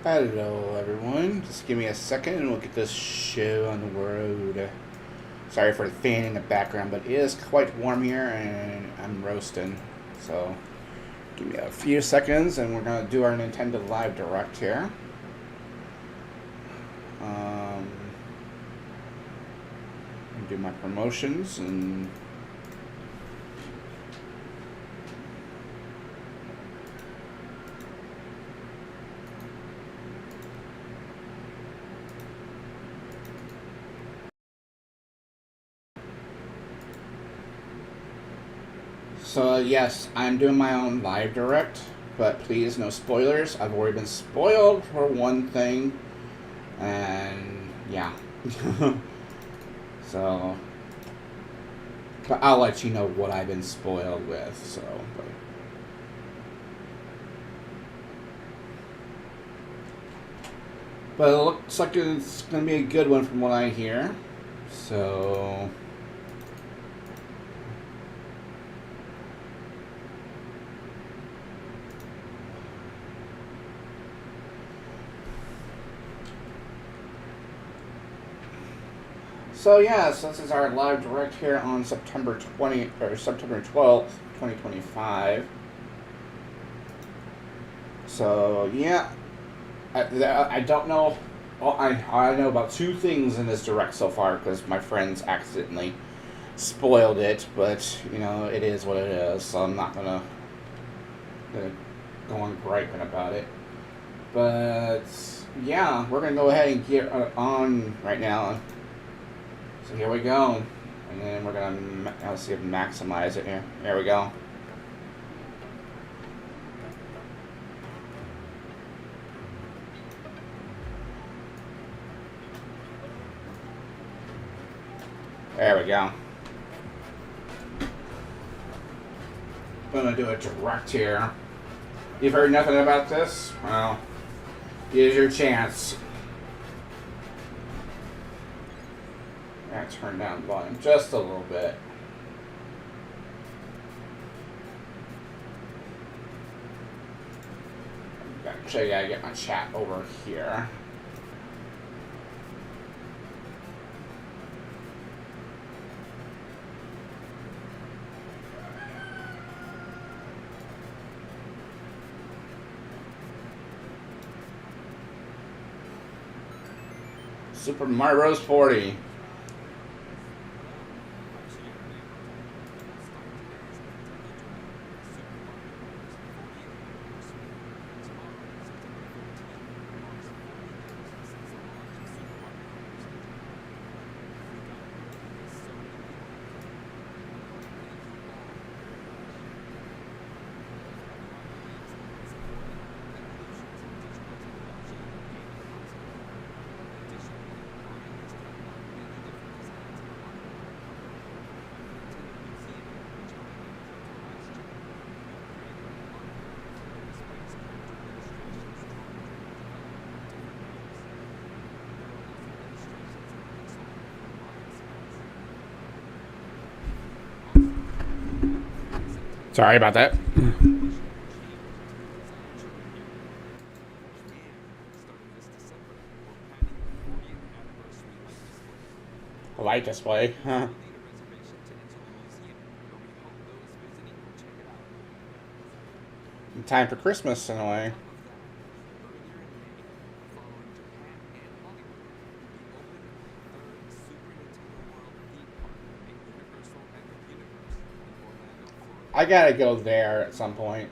Hello, everyone. Just give me a second and we'll get this show on the road. Sorry for the fan in the background, but it is quite warm here and I'm roasting. So, give me a few seconds and we're going to do our Nintendo Live Direct here. Do my promotions and. So, yes, I'm doing my own live direct, but please, no spoilers. I've already been spoiled for one thing, and yeah. So, but I'll let you know what I've been spoiled with, so. But it looks like it's going to be a good one from what I hear. So. So yes, this is our live direct here on September 20 or September 12th, 2025. So yeah, I don't know. Well, I know about two things in this direct so far because my friends accidentally spoiled it, but you know it is what it is. So I'm not gonna go on griping about it. But yeah, we're gonna go ahead and get on right now. So here we go. And then we're gonna let's see if maximize it here. There we go. There we go. I'm gonna do a direct here. You've heard nothing about this? Well, here's your chance. I gotta turn down the volume just a little bit. Actually, I gotta get my chat over here. Super Mario Bros. 40. Sorry about that. A light display. Huh. In time for Christmas in a way. I gotta go there at some point.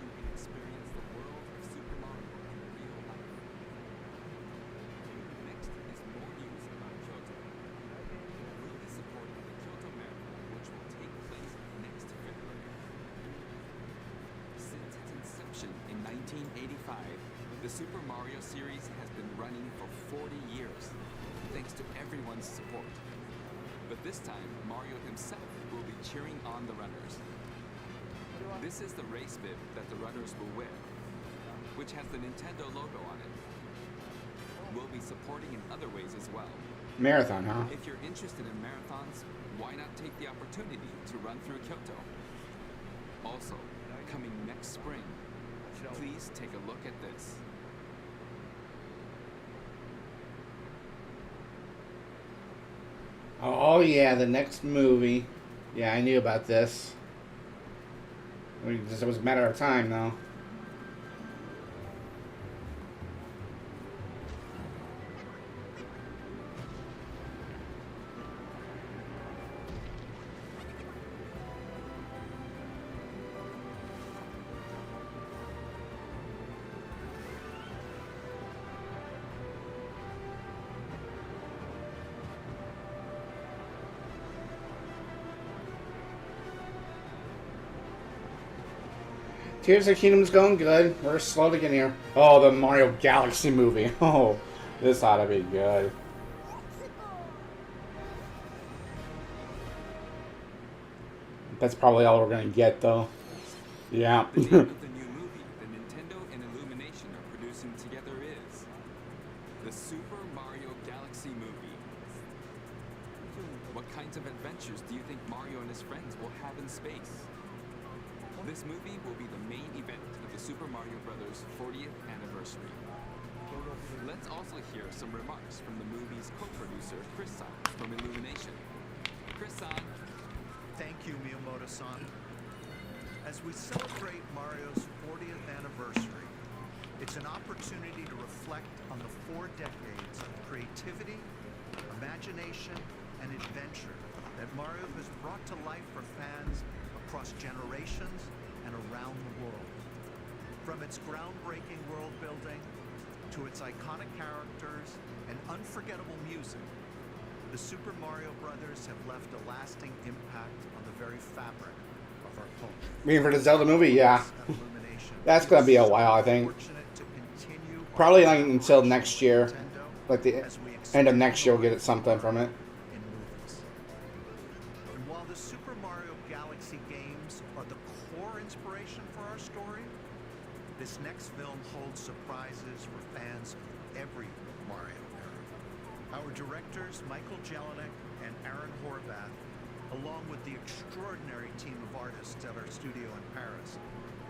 In 1985, the Super Mario series has been running for 40 years, thanks to everyone's support. But this time, Mario himself will be cheering on the runners. This is the race bib that the runners will wear, which has the Nintendo logo on it. We'll be supporting in other ways as well. Marathon, huh? If you're interested in marathons, why not take the opportunity to run through Kyoto? Also, coming next spring, please take a look at this. Oh yeah, the next movie. Yeah, I knew about this. It was a matter of time, though. Tears of the Kingdom's going good. We're slowly getting here. Oh, the Mario Galaxy movie. Oh, this ought to be good. That's probably all we're gonna get, though. Yeah. The name of the new movie that Nintendo and Illumination are producing together is the Super Mario Galaxy Movie. What kinds of adventures do you think Mario and his friends will have in space? This movie will be the main event of the Super Mario Bros. 40th anniversary. Let's also hear some remarks from the movie's co-producer, Chris-san, from Illumination. Chris-san. Thank you, Miyamoto-san. As we celebrate Mario's 40th anniversary, it's an opportunity to reflect on the 4 decades of creativity, imagination, and adventure that Mario has brought to life for fans across generations and around the world. From its groundbreaking world building to its iconic characters and unforgettable music, the Super Mario Brothers have left a lasting impact on the very fabric of our culture. Meaning for the Zelda movie, yeah. That's gonna be a while, I think. Fortunate to continue Probably our like until next year. Nintendo Like the as we end of next year, we'll get explore something from it. in movies. And while the Super Mario Galaxy games are the core inspiration for our story, this next film holds surprises for fans of every Mario era. Our directors, Michael Jelinek and Aaron Horvath, along with the extraordinary team of artists at our studio in Paris,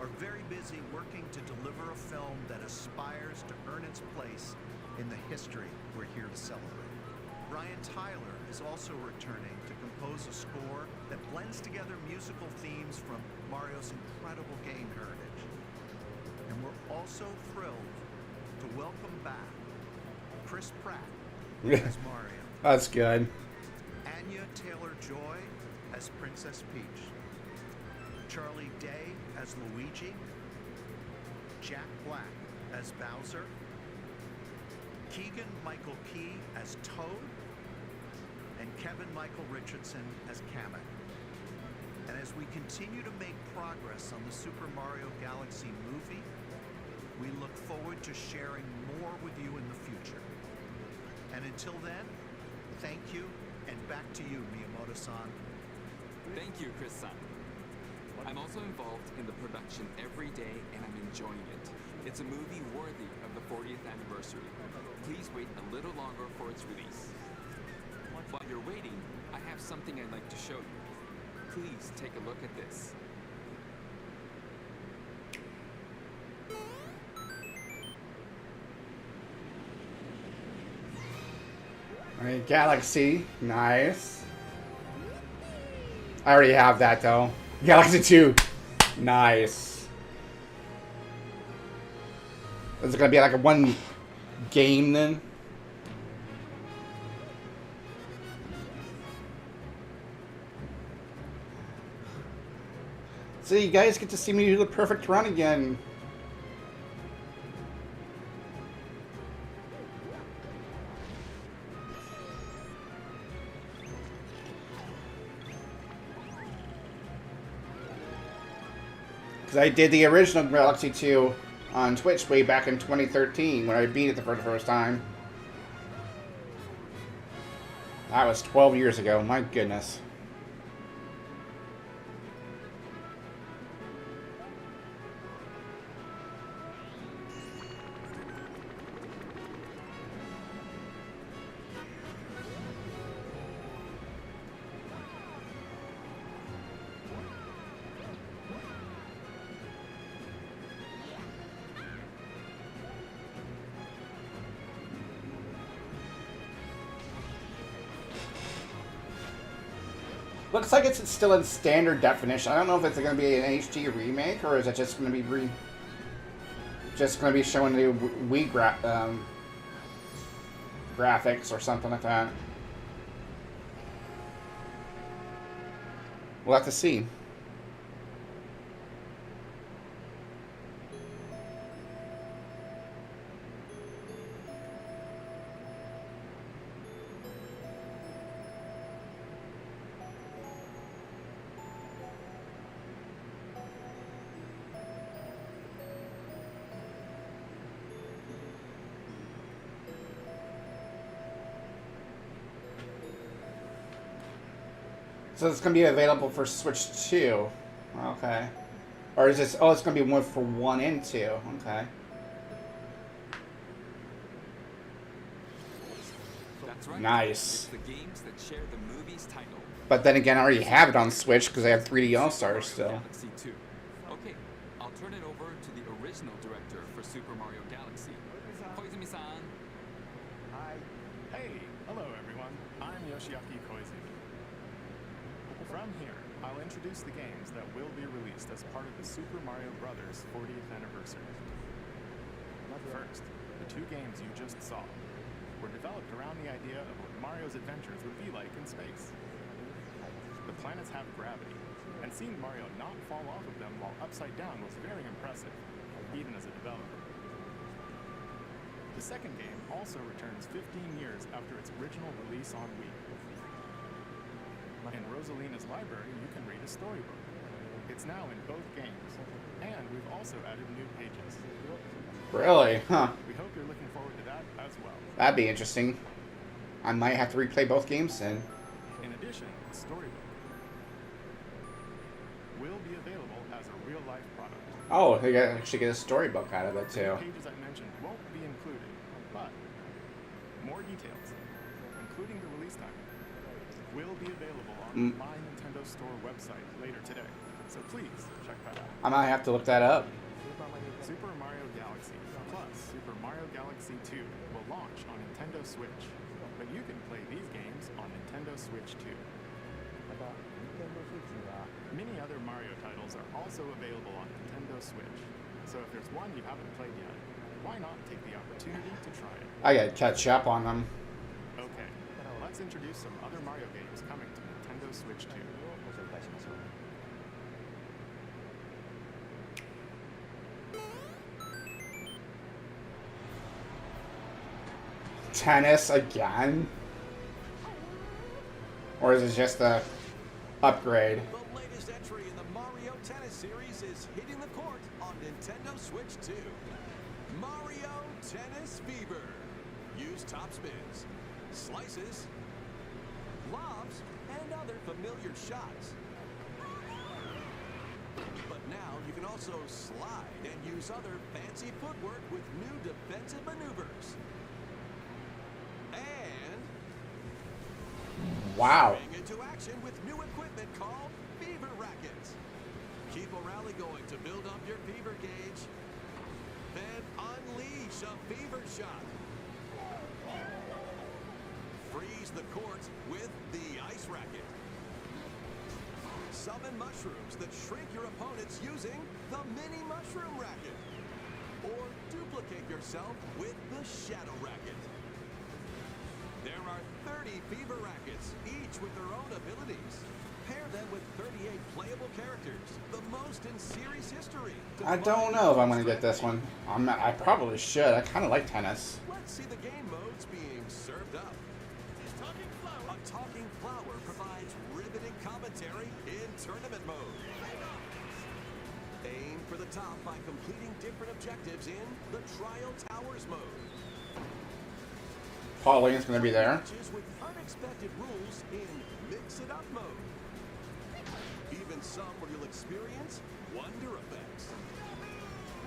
are very busy working to deliver a film that aspires to earn its place in the history we're here to celebrate. Brian Tyler is also returning to compose a score that blends together musical themes from Mario's incredible game heritage. And we're also thrilled to welcome back Chris Pratt as Mario, That's good. Anya Taylor-Joy as Princess Peach, Charlie Day as Luigi, Jack Black as Bowser, Keegan Michael Key as Toad, and Kevin Michael Richardson as Kamek. And as we continue to make progress on the Super Mario Galaxy movie, we look forward to sharing more with you in the future. And until then, thank you, and back to you, Miyamoto-san. Thank you, Chris-san. I'm also involved in the production every day, and I'm enjoying it. It's a movie worthy of the 40th anniversary. Please wait a little longer for its release. While you're waiting, I have something I'd like to show you. Please take a look at this. Alright, Galaxy. Nice. I already have that, though. Galaxy 2. Nice. Is it gonna be like a one game then? So you guys get to see me do the perfect run again. Because I did the original Galaxy 2 on Twitch way back in 2013 when I beat it for the first time. That was 12 years ago, my goodness. Looks like it's still in standard definition. I don't know if it's going to be an HD remake or is it just going to be showing the Wii graphics or something like that. We'll have to see. So it's going to be available for Switch 2. Okay. Or is this... Oh, it's going to be one for 1 and 2. Okay. That's right. Nice. It's the games that share the movie's title. But then again, I already have it on Switch because I have 3D All-Stars still. Galaxy 2. Okay, I'll turn it over to the original director for Super Mario Galaxy, Koizumi-san. Hey, hello everyone. I'm Yoshiaki Koizumi. From here, I'll introduce the games that will be released as part of the Super Mario Bros. 40th anniversary. First, the 2 games you just saw were developed around the idea of what Mario's adventures would be like in space. The planets have gravity, and seeing Mario not fall off of them while upside down was very impressive, even as a developer. The second game also returns 15 years after its original release on Wii. In Rosalina's library, you can read a storybook. It's now in both games, and we've also added new pages. Really? Huh. We hope you're looking forward to that as well. That'd be interesting. I might have to replay both games then. In addition, the storybook will be available as a real-life product. Oh, they actually get a storybook out of it too. The pages I mentioned won't be included, but more details, including the release time, will be available on the My Nintendo Store website later today. So please check that out. I might have to look that up. Super Mario Galaxy plus Super Mario Galaxy 2 will launch on Nintendo Switch, but you can play these games on Nintendo Switch 2. Many other Mario titles are also available on Nintendo Switch, so if there's one you haven't played yet, why not take the opportunity to try it? I gotta catch up on them. Okay, let's introduce some other Mario games coming to Nintendo Switch 2. Tennis again? Or is it just a upgrade? The latest entry in the Mario Tennis series is hitting the court on Nintendo Switch 2. Mario Tennis Fever. Use top spins, slices, lobs, and other familiar shots. But now you can also slide and use other fancy footwork with new defensive maneuvers. And Wow. spring into action with new equipment called Fever Rackets. Keep a rally going to build up your fever gauge. Then unleash a fever shot. Freeze the court with the Ice Racket. Summon mushrooms that shrink your opponents using the Mini Mushroom Racket. Or duplicate yourself with the Shadow Racket. There are 30 Fever Rackets, each with their own abilities. Pair them with 38 playable characters, the most in series history. I don't know if I'm gonna get this one. I probably should. I kind of like tennis. Let's see the game modes being served up. A talking flower provides riveting commentary in tournament mode. Aim for the top by completing different objectives in the Trial Towers mode. Pauline's gonna be there. Matches with unexpected rules in Mix It Up mode. Even some where you'll experience wonder effects.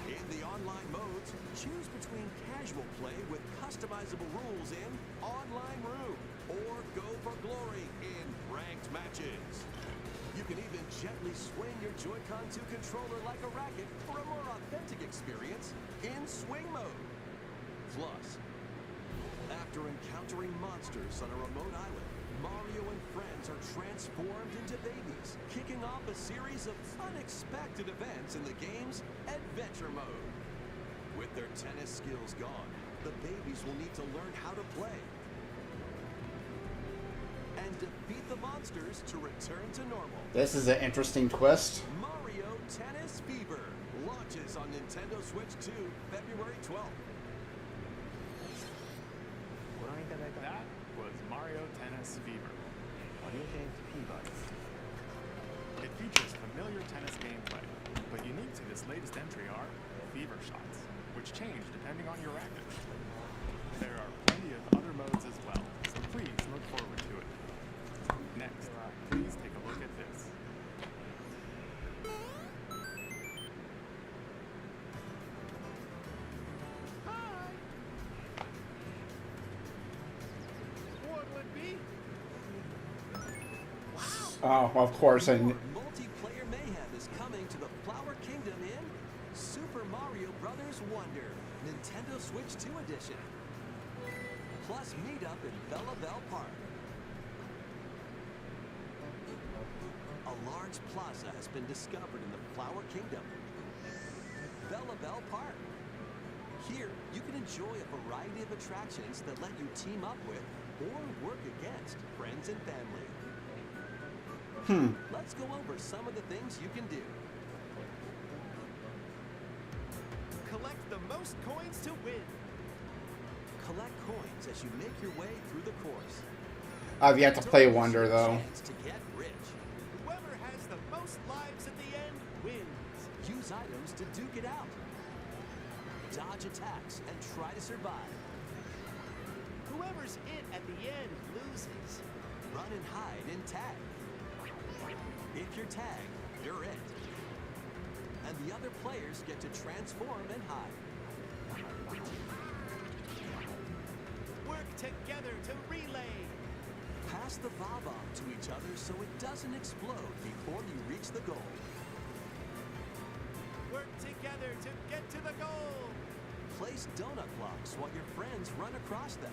In the online modes, choose between casual play with customizable rules in Online Room or Go for Glory in ranked matches. You can even gently swing your Joy-Con 2 controller like a racket for a more authentic experience in Swing mode. Plus, after After encountering monsters on a remote island, Mario and friends are transformed into babies, kicking off a series of unexpected events in the game's Adventure Mode. With their tennis skills gone, the babies will need to learn how to play and defeat the monsters to return to normal. This is an interesting twist. Mario Tennis Fever launches on Nintendo Switch 2 February 12th. That was Mario Tennis Fever. It features familiar tennis gameplay, but unique to this latest entry are Fever Shots, which change depending on your racket. There are plenty of other modes as well, so please look forward to it. Next, please take a look at this. Oh, of course, and Multiplayer mayhem is coming to the Flower Kingdom in Super Mario Bros. Wonder, Nintendo Switch 2 Edition. Plus meet up in Bella Bell Park. A large plaza has been discovered in the Flower Kingdom. Bella Bell Park. Here, you can enjoy a variety of attractions that let you team up with or work against friends and family. Let's go over some of the things you can do. Collect the most coins to win. Collect coins as you make your way through the course. I've yet to play Wonder though. Chance to get rich. Whoever has the most lives at the end wins. Use items to duke it out. Dodge attacks and try to survive. Whoever's it at the end loses. Run and hide and tag. If you're tagged, you're it. And the other players get to transform and hide. Work together to relay. Pass the Bob-omb to each other so it doesn't explode before you reach the goal. Work together to get to the goal. Place donut blocks while your friends run across them.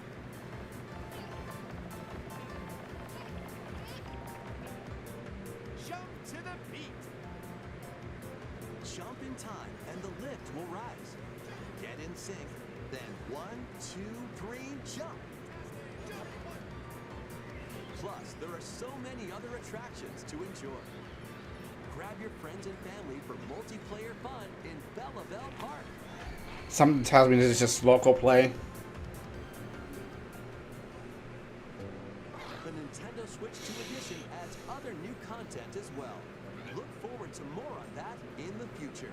Jump to the beat. Jump in time and the lift will rise. Get in sync. Then 1, 2, 3, jump. Plus, there are so many other attractions to enjoy. Grab your friends and family for multiplayer fun in Bella Bell Park. Something tells me this is just local play. The Nintendo Switch 2 Edition adds other new content as well. Look forward to more on that in the future.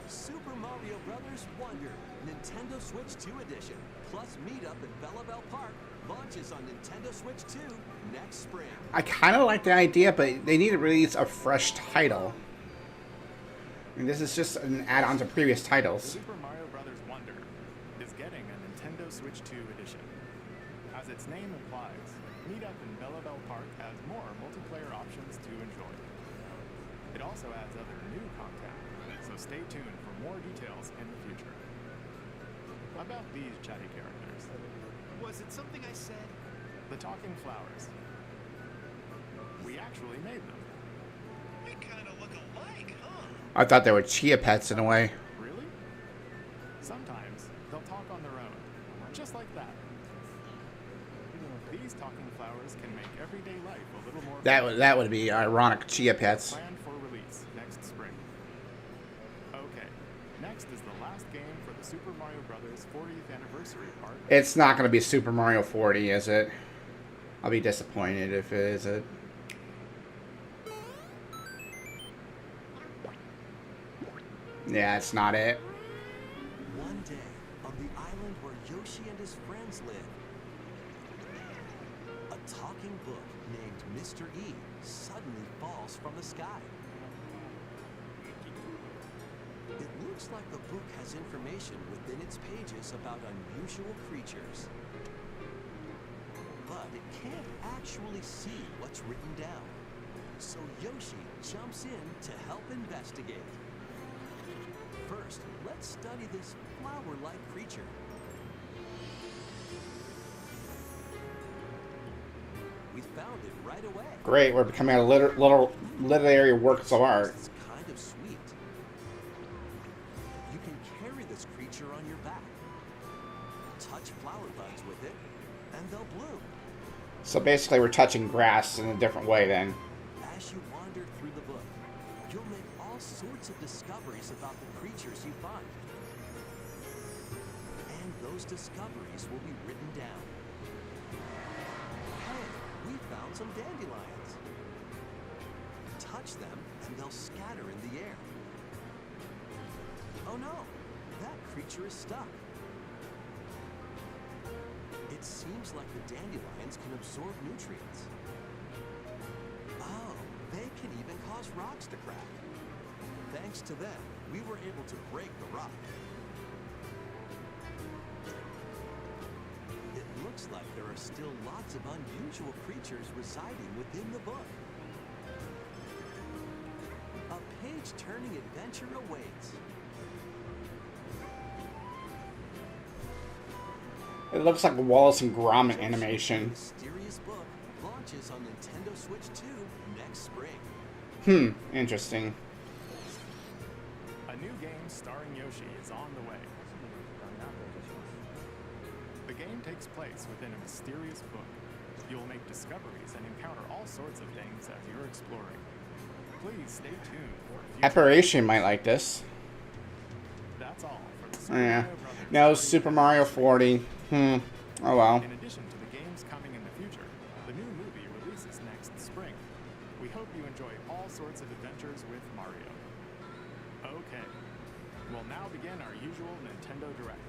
Super Mario Bros. Wonder, Nintendo Switch 2 Edition, plus meet up in Bella Bell Park, launches on Nintendo Switch 2 next spring. I kind of like the idea, but they need to release a fresh title. I mean, this is just an add-on to previous titles. Super Mario Bros. Wonder is getting a Nintendo Switch 2 edition. As its name implies, Meet Up in Bella Bell Park adds more multiplayer options to enjoy. It also adds other new content, so stay tuned for more details in the future. About these chatty characters, Was it something I said? the talking flowers. We actually made them. We kind of look alike, huh? I thought they were Chia Pets in a way. Really? Sometimes they'll talk on their own, just like that. These talking flowers can make everyday life a little more fun. That would be ironic. Chia Pets. Planned for release next spring. Okay, next is the last game for the Super Mario Bros. 40th anniversary part. It's not going to be Super Mario 40, is it? I'll be disappointed if it isn't. Yeah, it's not it. One day, on the island where Yoshi and his friends live, a talking book named Mr. E suddenly falls from the sky. It looks like the book has information within its pages about unusual creatures. But it can't actually see what's written down. So Yoshi jumps in to help investigate. First, let's study this flower-like creature. found it right away. Great, we're becoming a little literary works of art. It's kind of sweet. You can carry this creature on your back. Touch flower buds with it, and they'll bloom. So basically, we're touching grass in a different way then. As you wander through the book, you'll make all sorts of discoveries about the creatures you find. And those discoveries will be written down. Hey, we found some dandelions. Touch them, and they'll scatter in the air. Oh no, that creature is stuck. It seems like the dandelions can absorb nutrients. Oh, they can even cause rocks to crack. Thanks to them, we were able to break the rock. It looks like there are still lots of unusual creatures residing within the book. A page-turning adventure awaits. It looks like a Wallace and Gromit animation. Mysterious book launches on Nintendo Switch 2 next spring. Interesting. A new game starring Yoshi is on the way. The game takes place within a mysterious book. You'll make discoveries and encounter all sorts of things as you're exploring. Please stay tuned for future. Apparition might like this. That's all for the Super Yeah. Mario Brothers. No, Super Mario 40. Oh well. In addition to the games coming in the future, the new movie releases next spring. We hope you enjoy all sorts of adventures with Mario. Okay, we'll now begin our usual Nintendo Direct.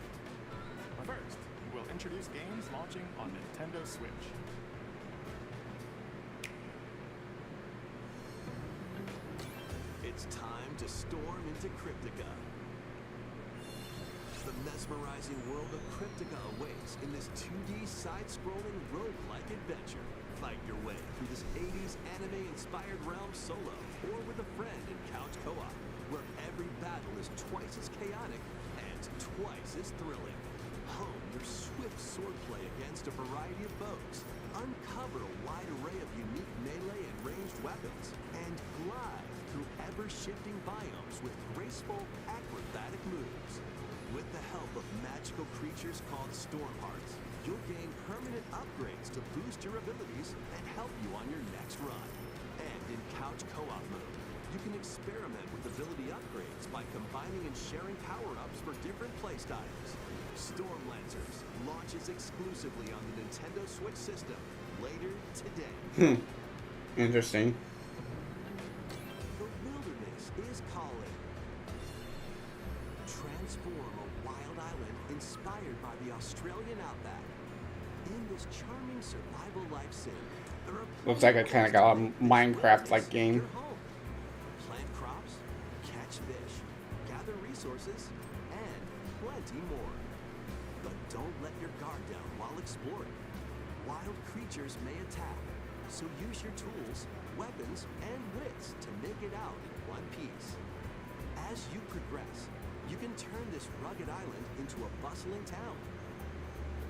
First, we'll introduce games launching on Nintendo Switch. It's time to storm into Cryptica. The mesmerizing world of Cryptica awaits in this 2D side-scrolling roguelike adventure. Fight your way through this 80s anime-inspired realm solo or with a friend in couch co-op, where every battle is twice as chaotic and twice as thrilling. Hone your swift swordplay against a variety of foes, uncover a wide array of unique melee and ranged weapons, and glide through ever-shifting biomes with graceful, acrobatic moves. With the help of magical creatures called Stormhearts, you'll gain permanent upgrades to boost your abilities and help you on your next run. And in couch co-op mode, you can experiment with ability upgrades by combining and sharing power-ups for different playstyles. Stormlancers launches exclusively on the Nintendo Switch system later today. Interesting. The wilderness is calling. Transform a wild island inspired by the Australian outback. In this charming survival life sim, there are Looks like it kind of got a Minecraft-like game. your home. Plant crops, catch fish, gather resources, and plenty more. But don't let your guard down while exploring. Wild creatures may attack, so use your tools, weapons, and wits to make it out in one piece. As you progress, you can turn this rugged island into a bustling town.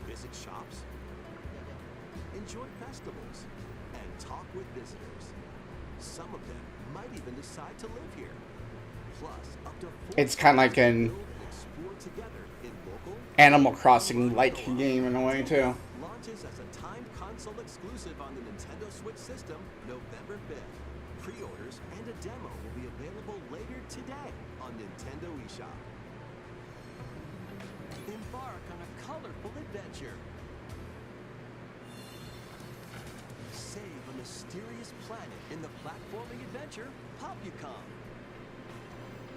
Visit shops, enjoy festivals, and talk with visitors. Some of them might even decide to live here. Plus, up to 4 It's kind of like an build and explore together in local Animal Crossing-like game in a way too. launches as a timed console exclusive on the Nintendo Switch system November 5th. Pre-orders and a demo will be available later today on Nintendo eShop. Embark on a colorful adventure. Save a mysterious planet in the platforming adventure Popycom.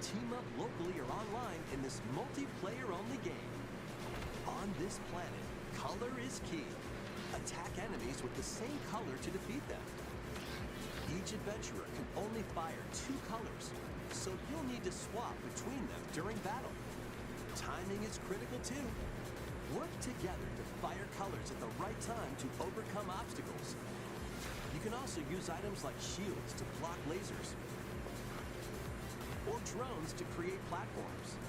Team up locally or online in this multiplayer-only game. On this planet, color is key. Attack enemies with the same color to defeat them. Each adventurer can only fire 2 colors, so you'll need to swap between them during battle. Timing is critical too. Work together to fire colors at the right time to overcome obstacles. You can also use items like shields to block lasers, or drones to create platforms.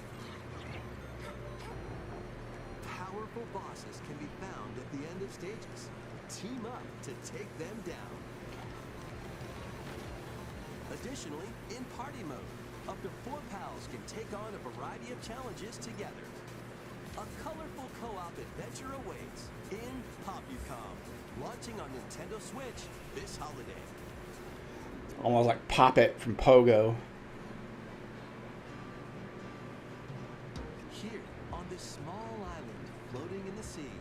Power powerful bosses can be found at the end of stages. Team up to take them down. Additionally, in party mode, up to 4 pals can take on a variety of challenges together. A colorful co-op adventure awaits in Pop-U-Com, launching on Nintendo Switch this holiday. Almost like Pop It from Pogo. Here, on this small island floating in the sea,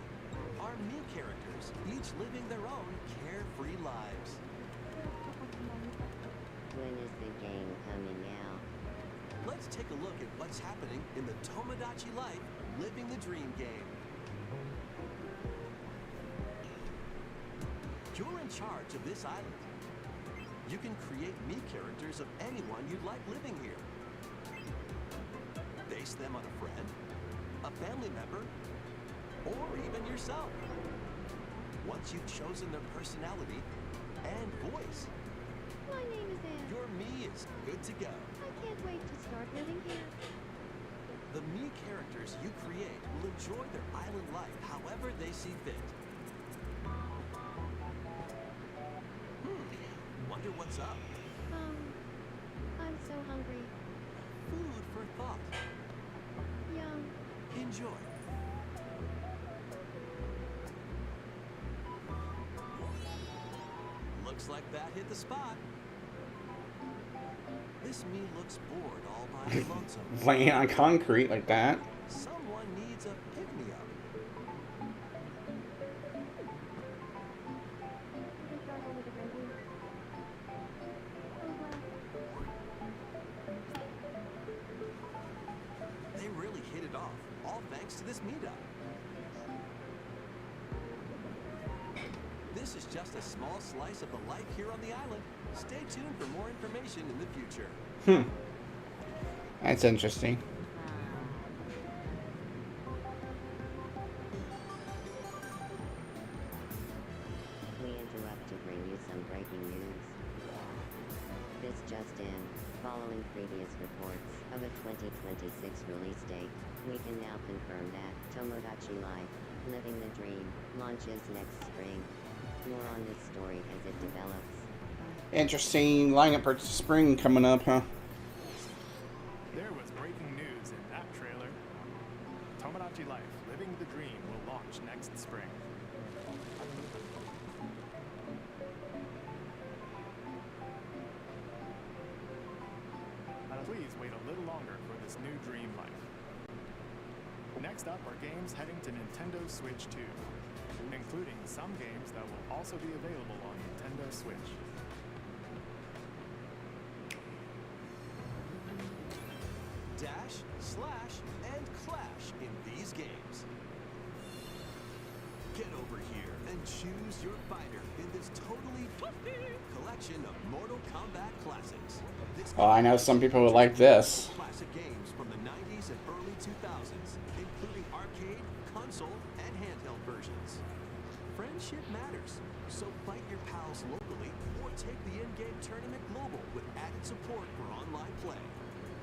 are Mii characters, each living their own carefree lives. When is the game coming out? Let's take a look at what's happening in the Tomodachi Life Living the Dream game. You're in charge of this island. You can create Mii characters of anyone you'd like living here. Base them on a friend, a family member, or even yourself. Once you've chosen their personality and voice, My name is Anne. your Mii is good to go. I can't wait to start living here. The Mii characters you create will enjoy their island life however they see fit. Wonder what's up? I'm so hungry. Food for thought. Yum. Enjoy. Looks like that hit the spot. This Mii looks bored all by his lonesome. Laying on concrete like that. Someone needs a pick-me-up. We can start over the baby. Oh wow. They really hit it off, all thanks to this meetup. This is just a small slice of the life here on the island. Stay tuned for more information in the future. That's interesting. We interrupt to bring you some breaking news. This just in. Following previous reports of a 2026 release date, we can now confirm that Tomodachi Life, Living the Dream, launches next spring. More on this story as it develops. Interesting lineup for spring coming up, huh? There was breaking news in that trailer. Tomodachi Life, Living the Dream will launch next spring. Please wait a little longer for this new dream life. Next up are games heading to Nintendo Switch 2, including some games that will also be available on Nintendo Switch. Dash, slash, and clash in these games. Get over here and choose your fighter in this totally collection of Mortal Kombat classics. This Well, I know some people would like this. classic games from the 90s and early 2000s, including arcade, console, and handheld versions. Friendship matters, so fight your pals locally or take the in-game tournament global with added support for online play.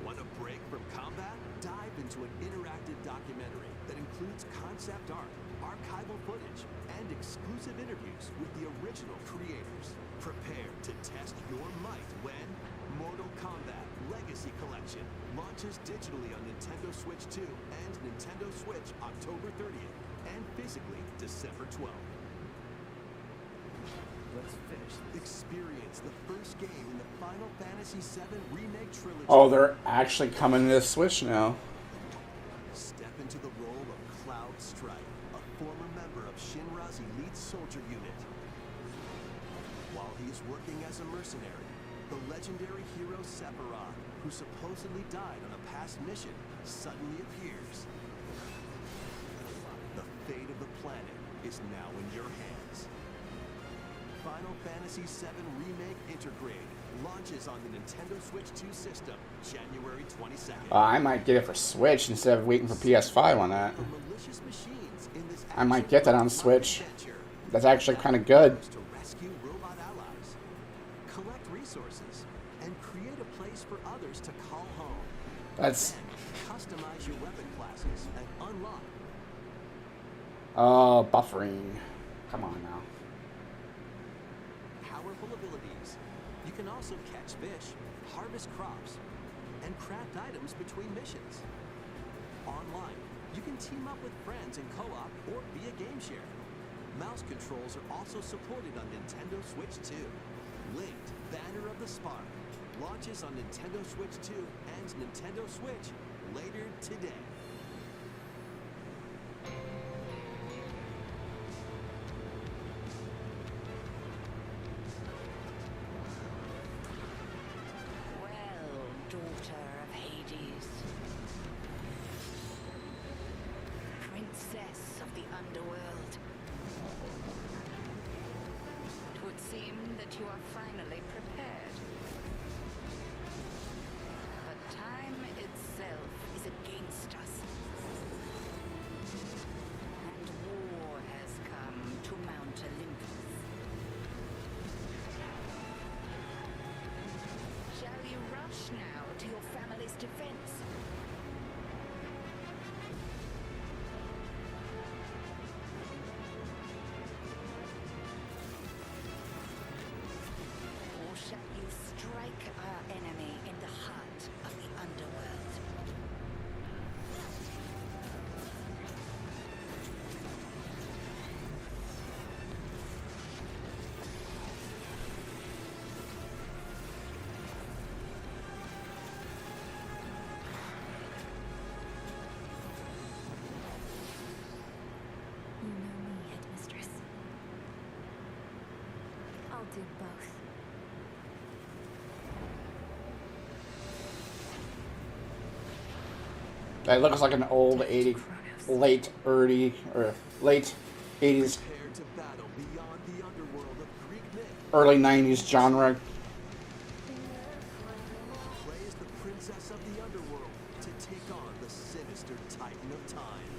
Want a break from combat? Dive into an interactive documentary that includes concept art, archival footage, and exclusive interviews with the original creators. Prepare to test your might when Mortal Kombat Legacy Collection launches digitally on Nintendo Switch 2 and Nintendo Switch October 30th and physically December 12th. Let's finish. Experience the first game in the Final Fantasy VII Remake Trilogy. Oh, they're actually coming to the Switch now. Step into the role of Cloud Strife, a former member of Shinra's elite soldier unit. While he is working as a mercenary, the legendary hero Sephiroth, who supposedly died on a past mission, suddenly appears. The fate of the planet is now in your hands. Final Fantasy VII Remake Intergrade launches on the Nintendo Switch 2 system January 22nd. I might get it for Switch instead of waiting for PS5 on that. The malicious machines in this I might get that on Switch. action-adventure That's actually kind of good. to rescue robot allies, collect resources, and create a place for others to call home. That's Then, customize your weapon classes and unlock Buffering. Come on now. Powerful abilities. You can also catch fish, harvest crops, and craft items between missions. Online, you can team up with friends in co-op or be a game share. Mouse controls are also supported on Nintendo Switch 2. Linked Banner of the Spark launches on Nintendo Switch 2 and Nintendo Switch later today. Well, daughter of Hades, princess of the underworld, it would seem that you are finally prepared. But time itself is against us. And war has come to Mount Olympus. Shall you rush now to your family's defense? Or shall you strike our enemy in the heart of the underworld? You know me, Headmistress. I'll do both. That looks like an old 80, late 80s Prepare to battle beyond the underworld of Greek myth. early 90s genre. Play as the princess of the underworld to take on the sinister Titan of Time.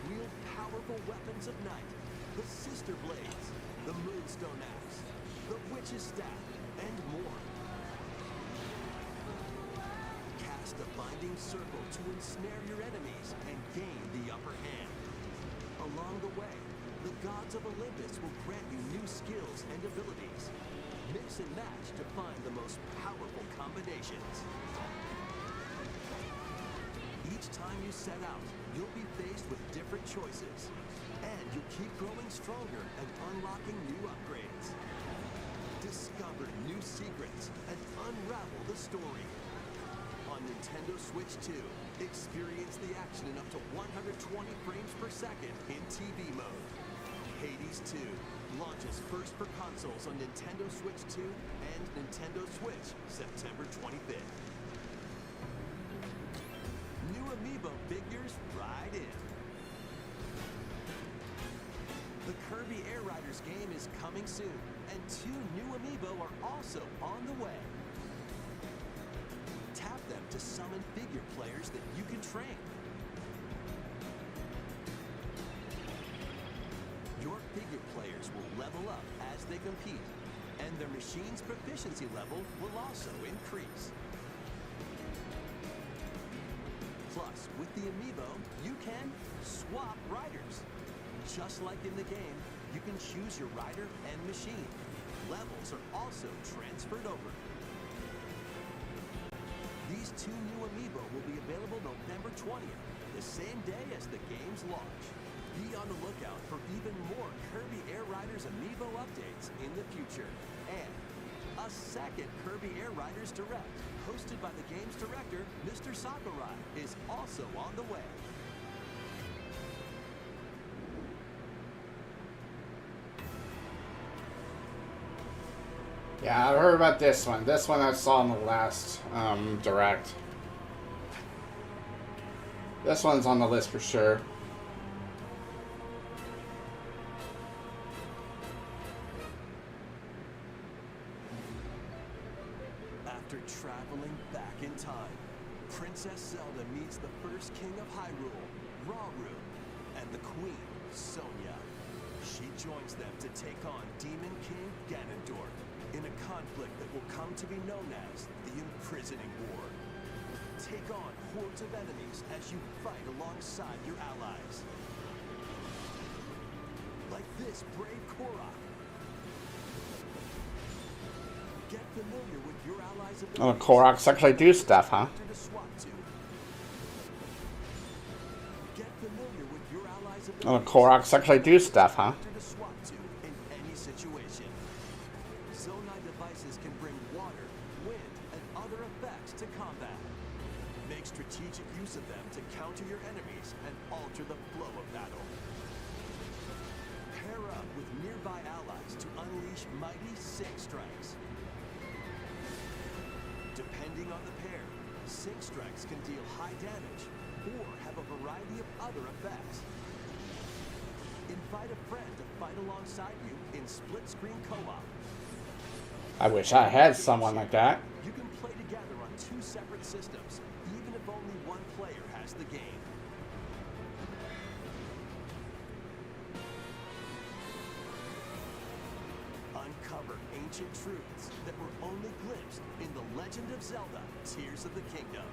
Wield powerful weapons of night, the Sister Blades, the Moonstone Axe, the Witch's Staff, and more. Cast a binding circle to ensnare your enemies and gain the upper hand. Along the way, the gods of Olympus will grant you new skills and abilities. Mix and match to find the most powerful combinations. Each time you set out, you'll be faced with different choices. And you'll keep growing stronger and unlocking new upgrades. Discover new secrets and unravel the story. On Nintendo Switch 2, experience the action in up to 120 frames per second in TV mode. Hades 2 launches first for consoles on Nintendo Switch 2 and Nintendo Switch September 25th. New Amiibo figures right in. The Kirby Air Riders game is coming soon, and 2 new Amiibo are also on the way. Tap them to summon figure players that you can train. Your figure players will level up as they compete, and their machine's proficiency level will also increase. Plus, with the Amiibo, you can swap riders. Just like in the game, you can choose your rider and machine. Levels are also transferred over. These 2 new Amiibo will be available November 20th, the same day as the game's launch. Be on the lookout for even more Kirby Air Riders Amiibo updates in the future. And a second Kirby Air Riders Direct, hosted by the game's director, Mr. Sakurai, is also on the way. Yeah, I heard about this one. This one I saw in the last direct. This one's on the list for sure. After traveling back in time, Princess Zelda meets the first king of Hyrule, Rauru, and the queen, Sonia. She joins them to take on Demon King Ganondorf in a conflict that will come to be known as the Imprisoning War. take on hordes of enemies as you fight alongside your allies. Like this brave Korok. Get familiar with your allies' abilities. Oh, Koroks actually do stuff, huh? To swap to. Get familiar with your allies' Oh, abilities. Koroks actually do stuff, huh? To swap to in any situation. Zonai devices can bring water, wind, and other effects to combat. Make strategic use of them to counter your enemies and alter the flow of battle. Pair up with nearby allies to unleash mighty Sync Strikes. Depending on the pair, Sync Strikes can deal high damage or have a variety of other effects. Invite a friend to fight alongside you in split-screen co-op. I wish I had someone like that. You can play together on 2 separate systems, even if only one player has the game. Uncover ancient truths that were only glimpsed in The Legend of Zelda: Tears of the Kingdom.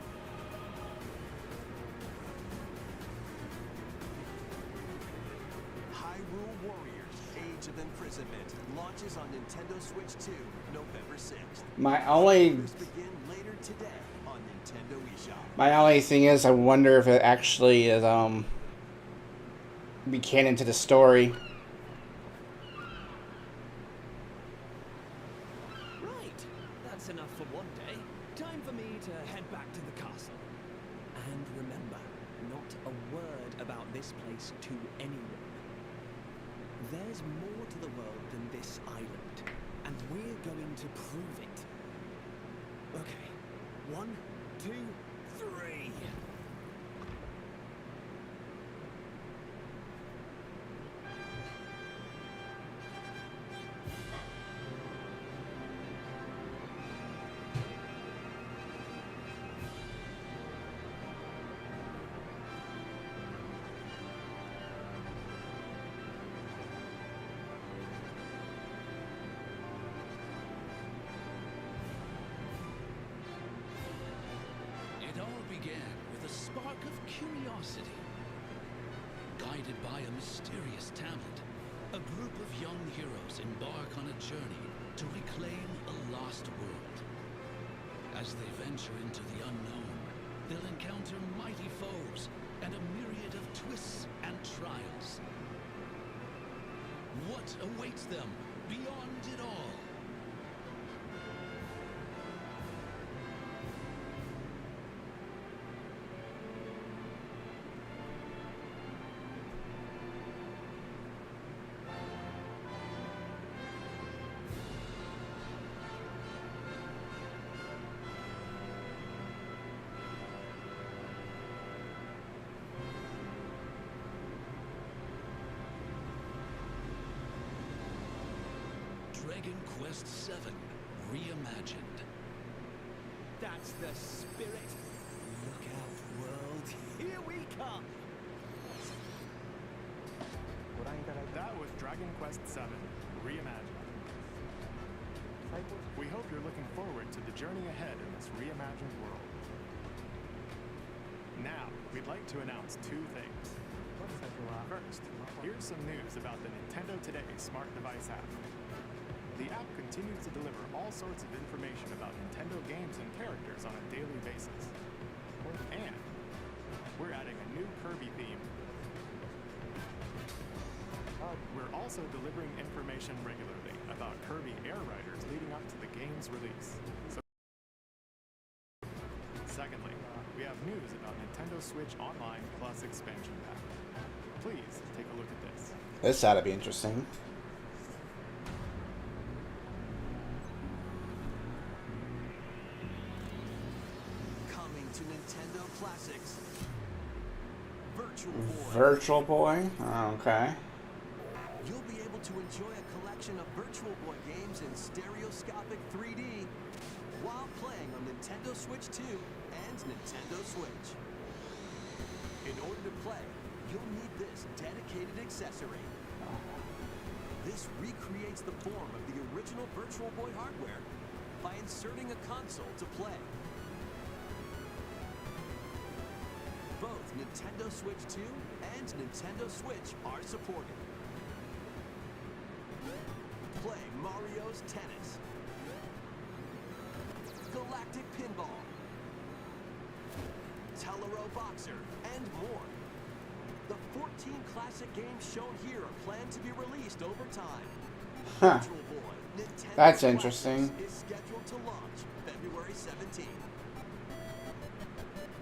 Hyrule Warriors: Age of Imprisonment launches on Nintendo Switch 2, November 6th. My only Begin later today on Nintendo eShop. My only thing is, I wonder if it actually is be canon to the story. Right, that's enough for one day. Time for me to head back to the castle. And remember, not a word about this place to anyone. There's more to the world than this island, and we're going to prove it. Okay, 1, 2, 3. It all began with a spark of curiosity. Guided by a mysterious talent, a group of young heroes embark on a journey to reclaim a lost world. As they venture into the unknown, they'll encounter mighty foes and a myriad of twists and trials. What awaits them beyond it all? Dragon Quest VII Reimagined. That's the spirit. Look out, world. Here we come. That was Dragon Quest VII Reimagined. We hope you're looking forward to the journey ahead in this reimagined world. Now, we'd like to announce 2 things. First, here's some news about the Nintendo Today smart device app. The app continues to deliver all sorts of information about Nintendo games and characters on a daily basis. And we're adding a new Kirby theme. We're also delivering information regularly about Kirby Air Riders leading up to the game's release. Secondly, we have news about Nintendo Switch Online Plus expansion pack. Please take a look at this. This ought to be interesting. Coming to Nintendo Classics. Virtual Boy. Virtual Boy? Okay. You'll be able to enjoy a collection of Virtual Boy games in stereoscopic 3D while playing on Nintendo Switch 2 and Nintendo Switch. In order to play, you'll need this dedicated accessory. This recreates the form of the original Virtual Boy hardware by inserting a console to play. Both Nintendo Switch 2 and Nintendo Switch are supported. Play Mario's Tennis, Galactic Pinball, Telero Boxer, and more. The 14 classic games shown here are planned to be released over time. Huh. Virtual Boy Nintendo That's Classics interesting. is scheduled to launch February 17th.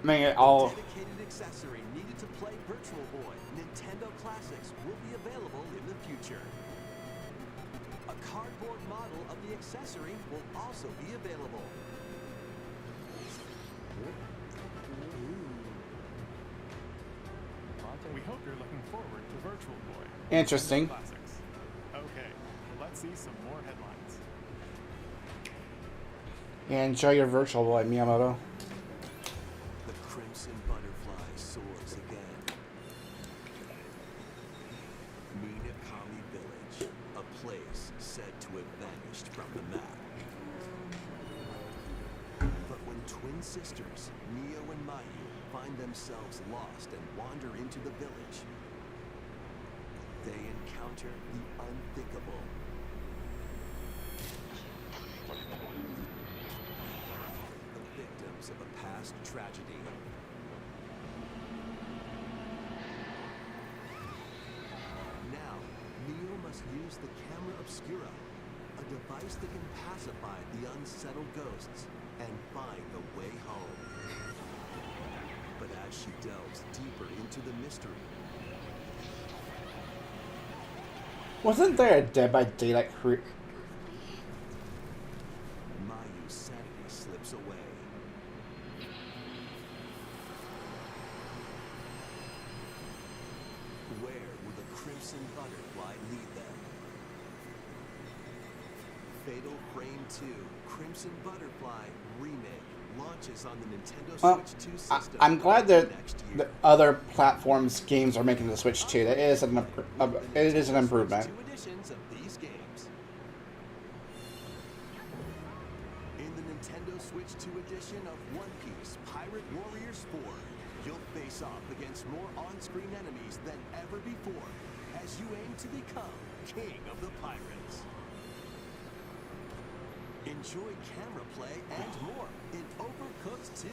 Make it all. Dedicated accessory needed to play Virtual Boy Nintendo Classics will be available in the future. A cardboard model of the accessory will also be available. We hope you're looking forward to Virtual Boy. Interesting. Classics. Okay, let's see some more headlines. Yeah, enjoy your Virtual Boy, Miyamoto. The Crimson Butterfly soars again. Minakami Village, a place said to have vanished from the map. But when twin sisters, Neo and Mayu, find themselves lost and wander into the village, they encounter the unthinkable. The victims of a past tragedy. Now, Neo must use the camera obscura, a device that can pacify the unsettled ghosts and find the way home. But as she delves deeper into the mystery, Wasn't there a Dead by Daylight Mayu's sanity slips away. Where will the Crimson Butterfly lead them? Fatal Frame 2 Crimson Butterfly Remake launches on the Nintendo Well, Switch 2 system. I'm glad that next year. the other platforms games are making the Switch 2. That is an it is an improvement. 2 editions of these games. In the Nintendo Switch 2 edition of One Piece Pirate Warriors 4, you'll face off against more on-screen enemies than ever before as you aim to become King of the Pirates. Enjoy camera play and more in Overcooked 2,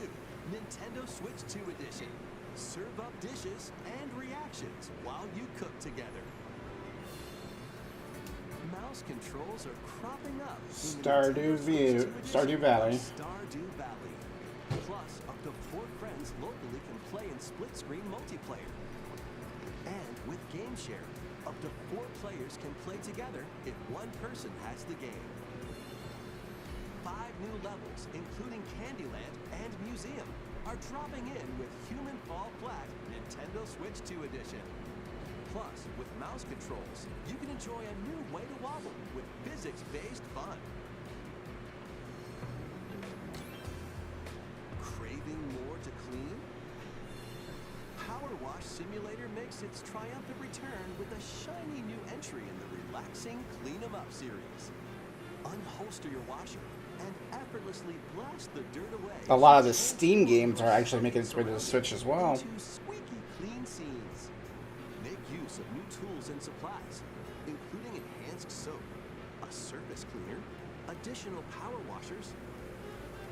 Nintendo Switch 2 edition. Serve up dishes and reactions while you cook together. Mouse controls are cropping up in the Stardew Nintendo Switch 2 edition Stardew Valley. of Stardew Valley. Plus, up to 4 friends locally can play in split-screen multiplayer. And with Game Share, up to 4 players can play together if one person has the game. 5 new levels, including Candyland and Museum, are dropping in with Human Fall Flat Nintendo Switch 2 edition. Plus, with mouse controls, you can enjoy a new way to wobble with physics-based fun. Craving more to clean? Power Wash Simulator makes its triumphant return with a shiny new entry in the relaxing Clean 'em Up series. Unholster your washer and effortlessly blast the dirt away. A lot of the Steam games are actually making its way to the Switch as well. Into squeaky clean scenes. Make use of new tools and supplies, including enhanced soap, a surface cleaner, additional power washers,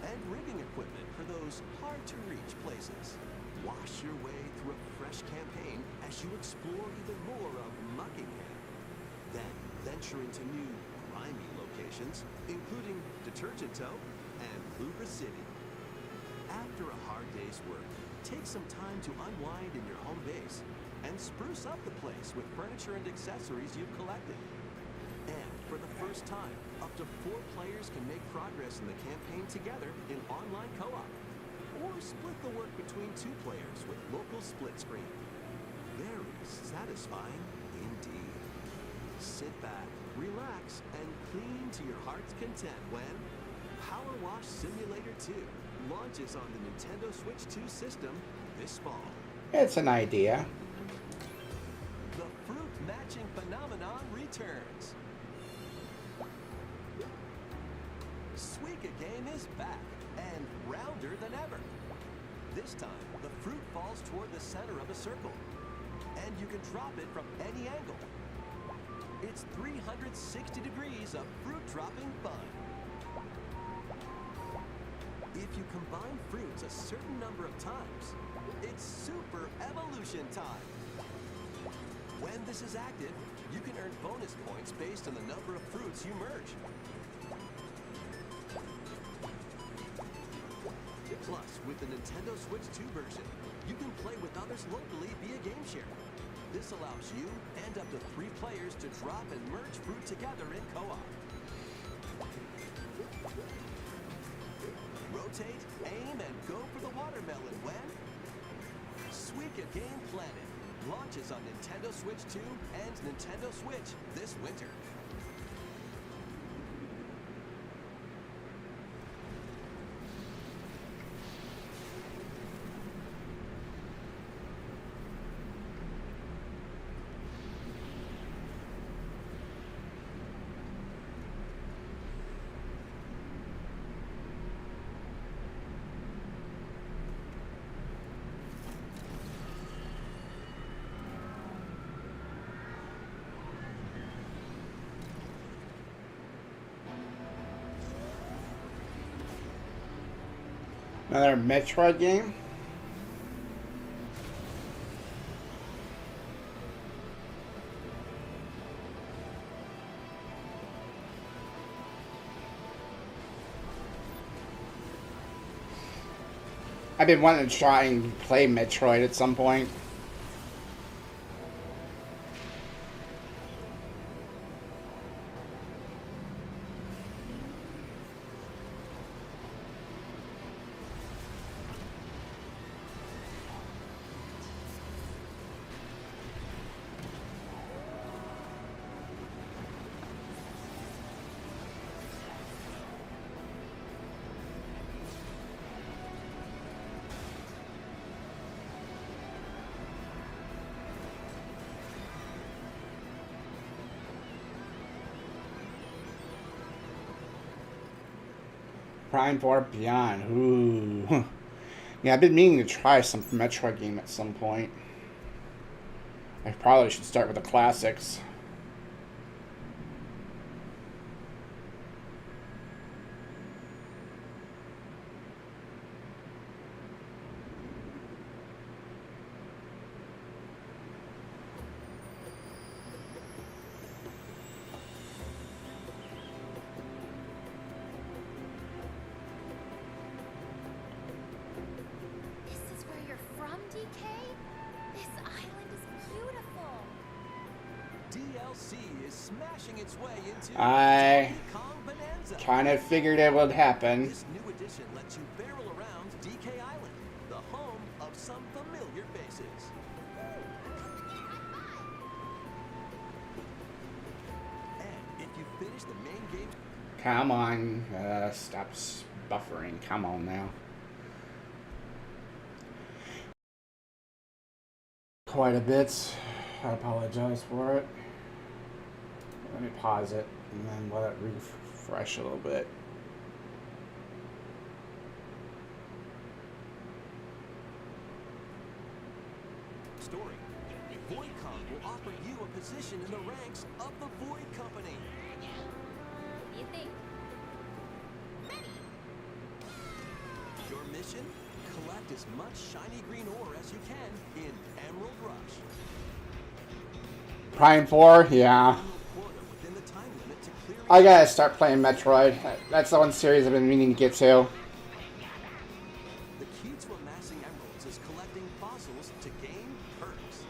and rigging equipment for those hard-to-reach places. Wash your way through a fresh campaign as you explore even more of Muckingham. Then venture into new, grimy locations, including Detergent Toe and Lubra City. After a hard day's work, take some time to unwind in your home base and spruce up the place with furniture and accessories you've collected. And for the first time, up to 4 players can make progress in the campaign together in online co-op, or split the work between 2 players with local split screen. Very satisfying indeed. Sit back, relax, and clean to your heart's content when Power Wash Simulator 2 launches on the Nintendo Switch 2 system this fall. It's an idea. The fruit matching phenomenon returns. Suika Game is back and rounder than ever. This time, the fruit falls toward the center of a circle, and you can drop it from any angle. It's 360 degrees of fruit dropping fun. If you combine fruits a certain number of times, it's super evolution time. When this is active, you can earn bonus points based on the number of fruits you merge. Plus, with the Nintendo Switch 2 version, you can play with others locally via game share. This allows you and up to 3 players to drop and merge fruit together in co-op. Rotate, aim, and go for the watermelon when Suika Game Planet launches on Nintendo Switch 2 and Nintendo Switch this winter. Another Metroid game? I've been wanting to try and play Metroid at some point. Prime 4 Beyond. Ooh. Yeah, I've been meaning to try some Metroid game at some point. I probably should start with the classics. DLC is smashing its way into I Donkey Kong Bonanza. kind of figured it would happen. This new edition lets you barrel around DK Island, the home of some familiar faces. And if you finish the main game... Come on. Stop buffering. Come on now. Quite a bit. I apologize for it. Let me pause it and then let it refresh a little bit. Story. VoidCon will offer you a position in the ranks of the Void Company. What do you think? Your mission? Collect as much shiny green ore as you can in Emerald Rush. Prime 4? Yeah. Quota within the time limit to clear I gotta start playing Metroid. That's the one series I've been meaning to get to. The key to amassing emeralds is collecting fossils to gain perks.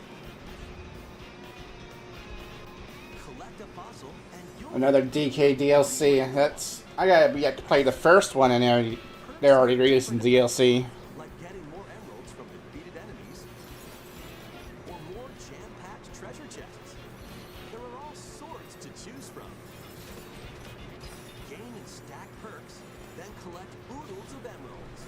Collect a fossil and you'll Another DK DLC. That's I gotta be yet to play the first one, and they're already releasing DLC. like getting more emeralds from defeated enemies or more jam-packed treasure chests. There are all sorts to choose from. Gain and stack perks, then collect oodles of emeralds.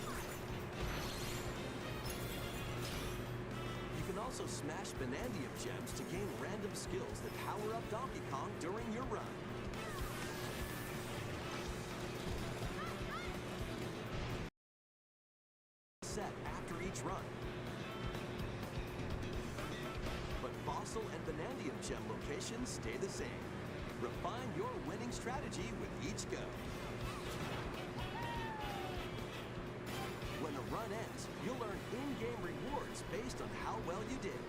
You can also smash Bonandium gems to gain random skills that power up Donkey Kong during your run. Set after each each run. But Fossil and Vanadium Gem locations stay the same. Refine your winning strategy with each go. When a run ends, you'll earn in-game rewards based on how well you did.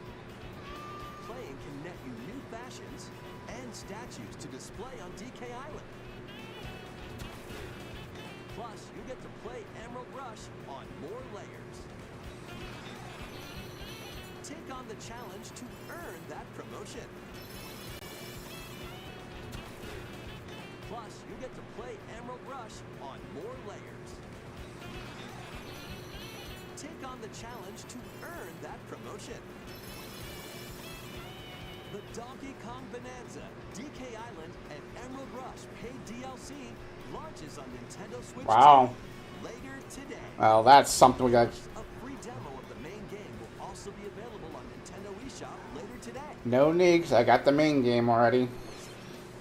Playing can net you new fashions and statues to display on DK Island. Plus, you get to play Emerald Rush on more layers. Take on the challenge to earn that promotion. Plus, you get to play Emerald Rush on more layers. Take on the challenge to earn that promotion. The Donkey Kong Bonanza, DK Island, and Emerald Rush paid DLC launches on Nintendo Switch Wow. 2 later today. Well, that's something we got. A free demo of the main game will also be available on Nintendo eShop later today. No need, 'cause I got the main game already.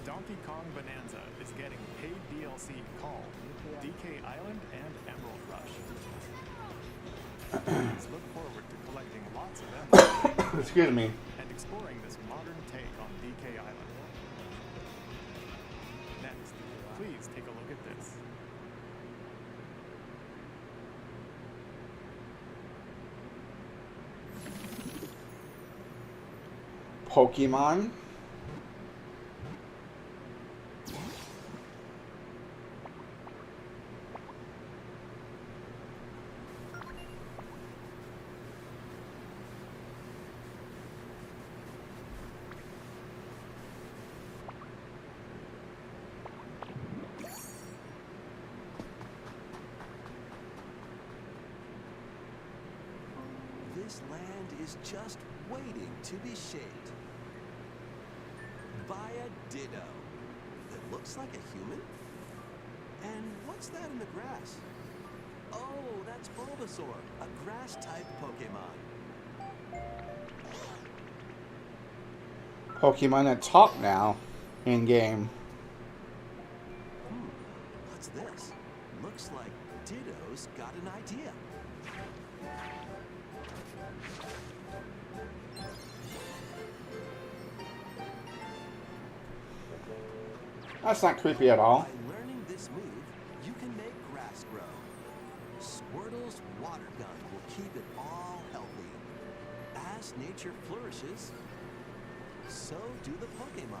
Donkey Kong Bonanza is getting paid DLC called DK Island and Emerald Rush. Please look forward to collecting lots of emeralds Excuse me. and exploring this modern take on DK Island. Next, please take a look at this. Pokemon. This land is just waiting to be shaped by a Ditto that looks like a human. And what's that in the grass? Oh, that's Bulbasaur, a grass-type Pokemon. Pokemon that talk now in game. What's this? Looks like Ditto's got an idea. That's not creepy at all. By learning this move, you can make grass grow. Squirtle's water gun will keep it all healthy. As nature flourishes, so do the Pokemon.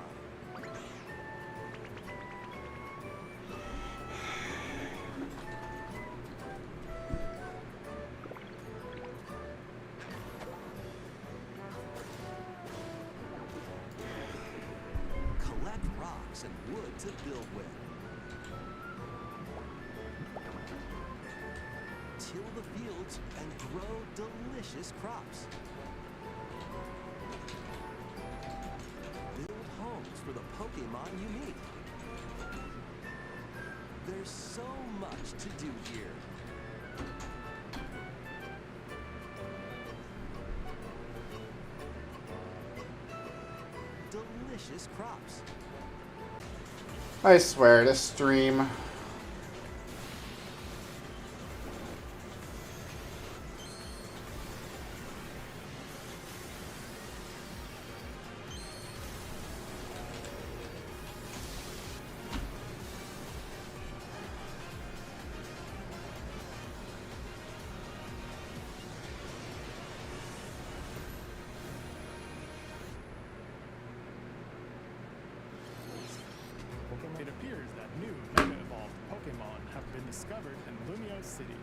Collect rocks and wood to build with. Till the fields and grow delicious crops. Build homes for the Pokemon you meet. There's so much to do here. Delicious crops. I swear, this stream. It appears that new Mega-Evolved Pokemon have been discovered in Lumio City,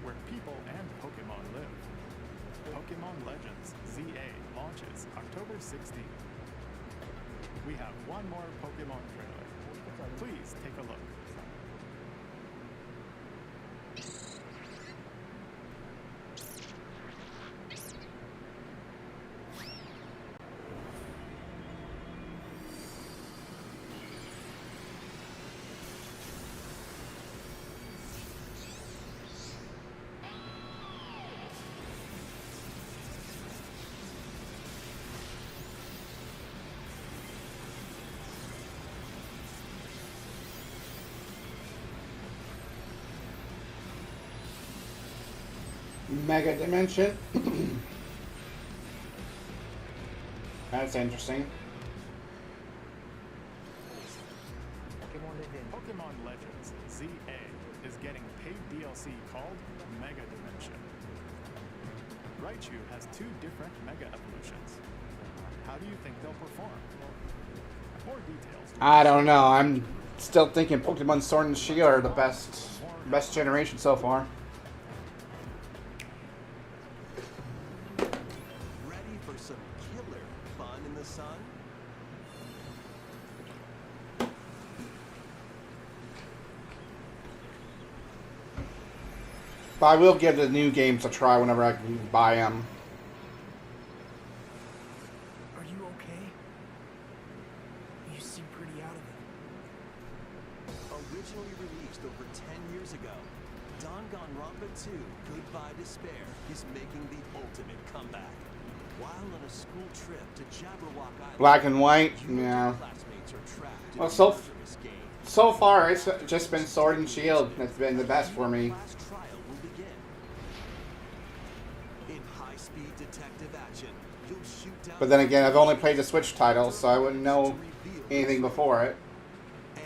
where people and Pokemon live. Pokemon Legends ZA launches October 16th. We have one more Pokemon trailer. Please take a look. Mega Dimension. That's interesting. Pokemon Legends ZA is getting paid DLC called Mega Dimension. Raichu has 2 different Mega Evolutions. How do you think they'll perform? More details. I don't know. I'm still thinking Pokemon Sword and Shield are the best generation so far. Ready for some killer fun in the sun? But I will give the new games a try whenever I can buy them. Are you okay? You seem pretty out of it. Originally released over 10 years ago, Danganronpa 2 Goodbye Despair is making the ultimate comeback. While on a school trip to Jabberwock Island, Black and White, you and yeah. your classmates are trapped in Well, a so murderous game. So far, it's just been Sword and Shield that's been the best for me. Class trial will begin. In high-speed detective action, you'll shoot down. But then again, I've only played the Switch title, so I wouldn't know to reveal anything the before it. And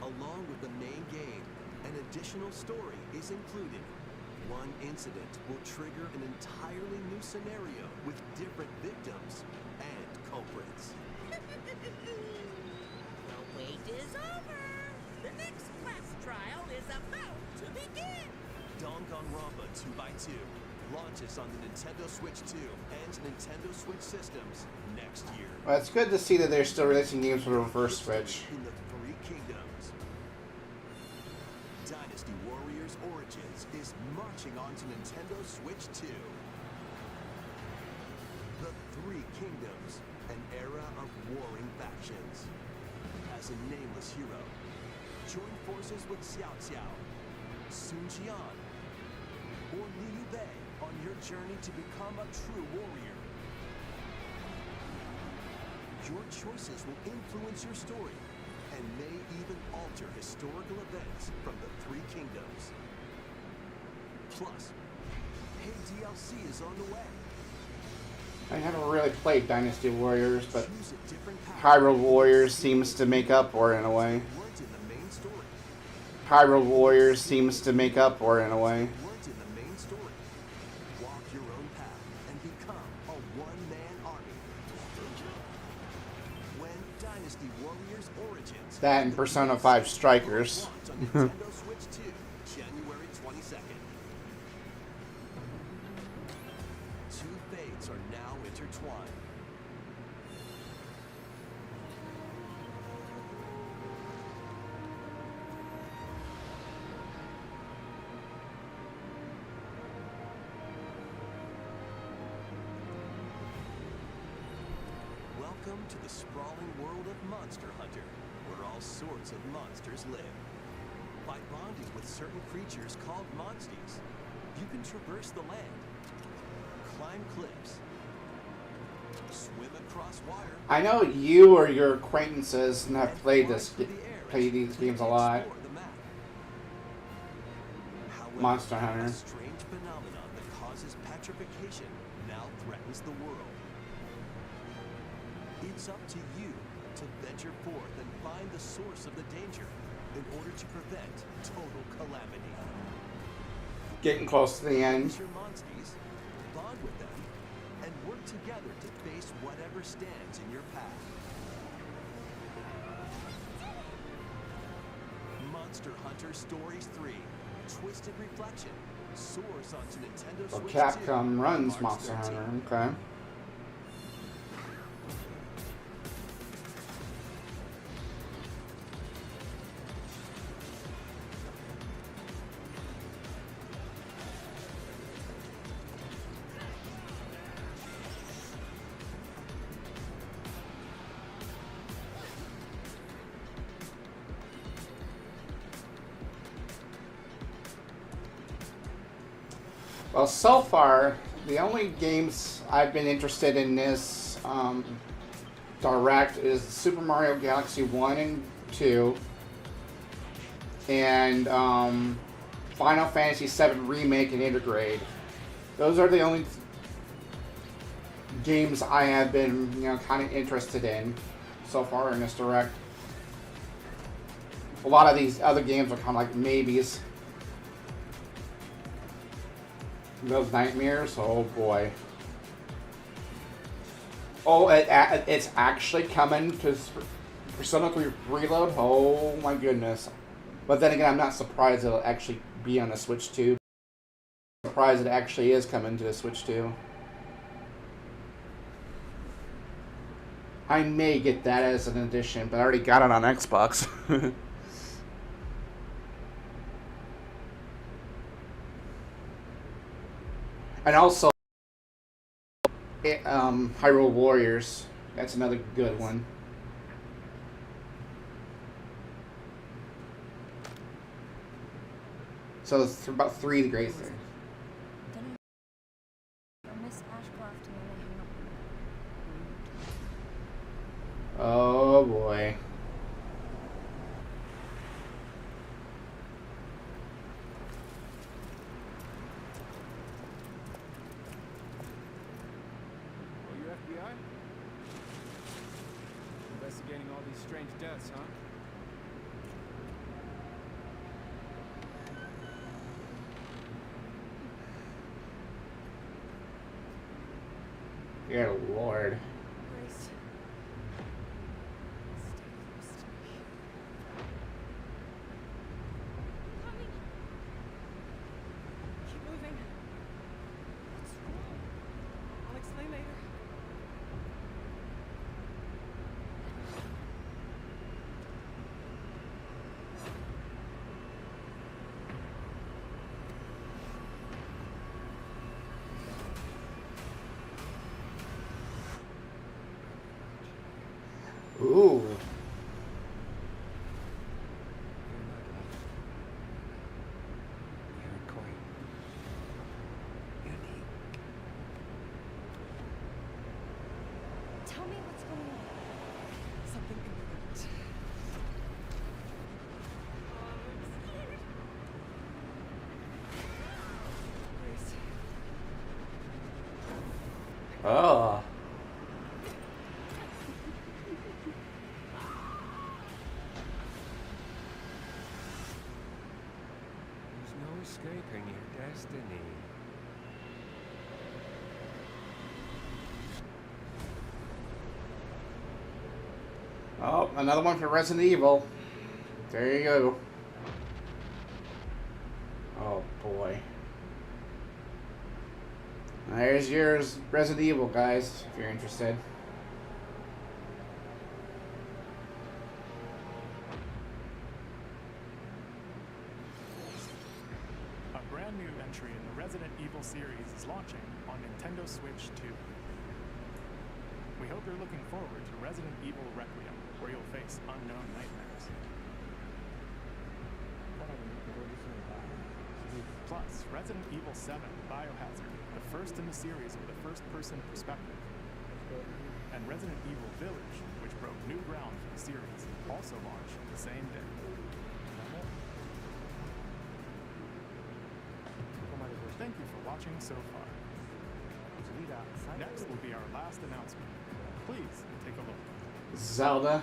along with the main game, an additional story is included. One incident will trigger an entirely new scenario with different victims and culprits. The wait is over. The next class trial is about to begin. Danganronpa 2x2 launches on the Nintendo Switch 2 and Nintendo Switch systems next year. Well, it's good to see that they're still releasing games for the reverse Switch. In the Three Kingdoms. Dynasty Warriors Origins is marching on to Nintendo Switch 2. The Three Kingdoms, an era of warring factions. As a nameless hero, join forces with Xiao Xiao, Sun Jian, or Liu Bei on your journey to become a true warrior. Your choices will influence your story and may even alter historical events from the Three Kingdoms. Plus, paid DLC is on the way. I haven't really played Dynasty Warriors, but Choose a different path. Hyrule Warriors seems to make up for it in a way. Weren't in the main story. Hyrule Warriors seems to make up for it in a way. Weren't in the main story. Walk your own path and become a one-man army. When Dynasty Warriors Origins. That and Persona 5 Strikers. Launch on Nintendo Switch 2, January 22nd. Two fates are now intertwined. Welcome to the sprawling world of Monster Hunter, where all sorts of monsters live. By bonding with certain creatures called monsties, you can traverse the land, climb cliffs, swim across water. I know you or your acquaintances have and played fly this, through the air played as these you games a lot. explore the map. However, Monster Hunter. a strange phenomenon that causes petrification now threatens the world. It's up to you to venture forth and find the source of the danger in order to prevent total calamity. Getting close to the end. Use your monsties, bond with them, and work together to face whatever stands in your path. Monster Hunter Stories 3: Twisted Reflection soars onto Nintendo So Switch 2 Capcom runs March Monster 13th. Hunter. Okay. Well, so far, the only games I've been interested in this Direct is Super Mario Galaxy 1 and 2, and Final Fantasy VII Remake and Intergrade. Those are the only games I have been, kind of interested in so far in this direct. A lot of these other games are kind of like maybes. Those Nightmares, oh boy. Oh, it's actually coming to Persona 3 Reload. Oh my goodness. But then again, I'm not surprised it'll actually be on the Switch 2. I'm surprised it actually is coming to the Switch 2. I may get that as an addition, but I already got it on Xbox. And also, Hyrule Warriors. That's another good one. So it's about 3 great things. Oh boy. FBI? Investigating all these strange deaths, huh? Dear Lord. Grace. Stay close to me. Coming. Keep moving. What's wrong? I'll explain later. Ooh. Tell me what's going on. Something imminent. I'm scared. Grace. Oh. There's no escaping your destiny. Oh, another one for Resident Evil. There you go. Oh boy. There's yours, Resident Evil, guys, if you're interested. A brand new entry in the Resident Evil series is launching on Nintendo Switch 2. We hope you're looking forward to Resident Evil Requiem, where you'll face unknown nightmares. Plus, Resident Evil 7 Biohazard, the first in the series with a first-person perspective. And Resident Evil Village, which broke new ground for the series, also launched the same day. Thank you for watching so far. Next will be our last announcement. Please take a look. Zelda.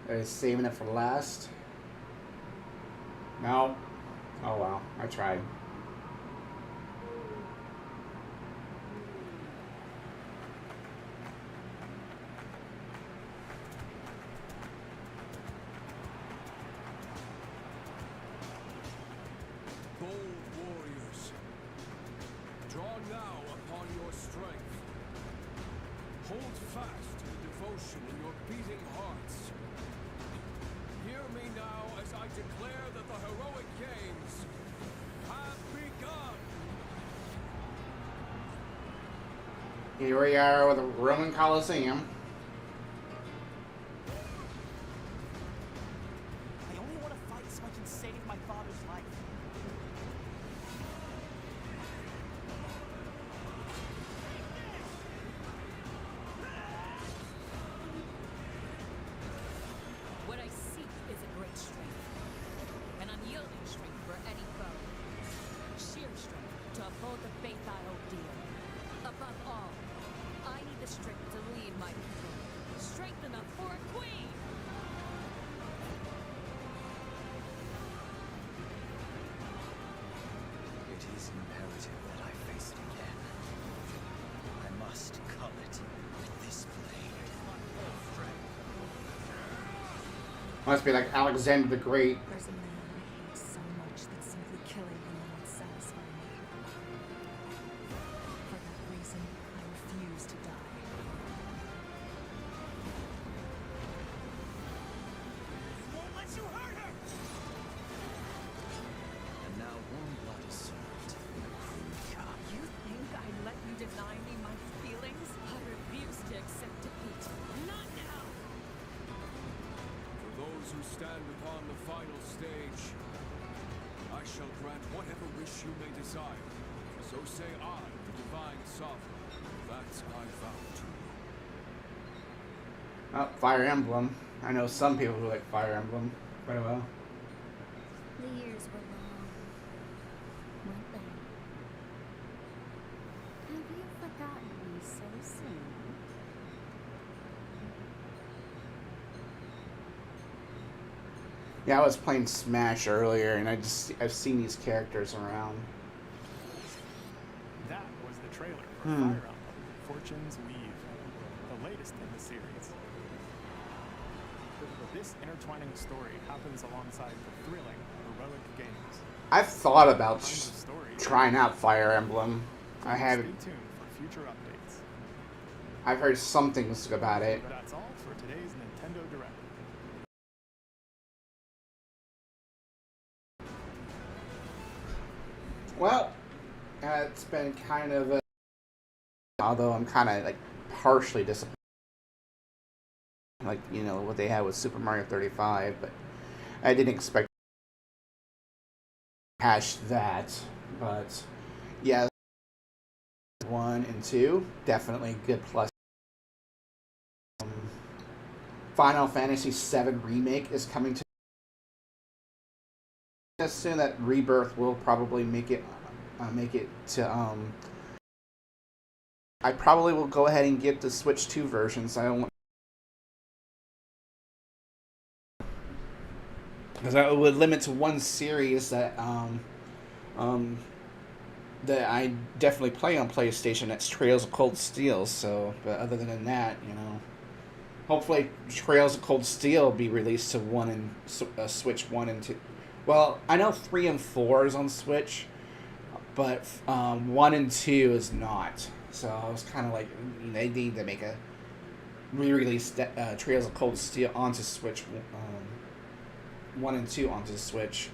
They're saving it for last. No. Oh well, I tried. Bold warriors, draw now upon your strength. Hold fast to the devotion in your beating hearts. Hear me now as I declare that the heroic games have begun. Here we are with the Roman Colosseum. I only want to fight so I can save my father's life. What I seek is a great strength. is imperative that I face it again. I must cull it with this blade. Must be like Alexander the Great. There's a man I hate so much that simply killing him won't satisfy me. For that reason, I refuse to die. Won't let you hurt her! And now warm blood is served in a crude cup. You think I let you deny me my feelings? I refuse to accept defeat. Not now! For those who stand upon the final stage, I shall grant whatever wish you may desire. So say I, the Divine Sovereign, that I vow to you. Oh, Fire Emblem. I know some people who like Fire Emblem quite well. The years were long, weren't they? Have you forgotten me so soon? Yeah, I was playing Smash earlier, and I've seen these characters around. That was the trailer for Fire Emblem Fortune's Weave, the latest in the series. This intertwining story happens alongside the thrilling, heroic games. I've thought about Behind the story, trying out Fire Emblem. I have. Stay tuned for future updates. I've heard some things about it. But that's all for today's Nintendo Direct. Well, it's been kind of a... Although I'm kind of, like, partially disappointed. Like, you know, what they had with Super Mario 35, but I didn't expect to hash that. But, yeah, 1 and 2, definitely good plus. Final Fantasy VII Remake is coming to... Assume that Rebirth will probably make it to I probably will go ahead and get the Switch 2 versions. I don't want, because I would limit to one series that that I definitely play on PlayStation. That's Trails of Cold Steel. So, but other than that, you know, hopefully Trails of Cold Steel will be released to Switch 1 and 2. Well, I know 3 and 4 is on Switch, but 1 and 2 is not. So I was kind of like, they need to make a re-release Trails of Cold Steel onto Switch, 1 and 2 onto Switch.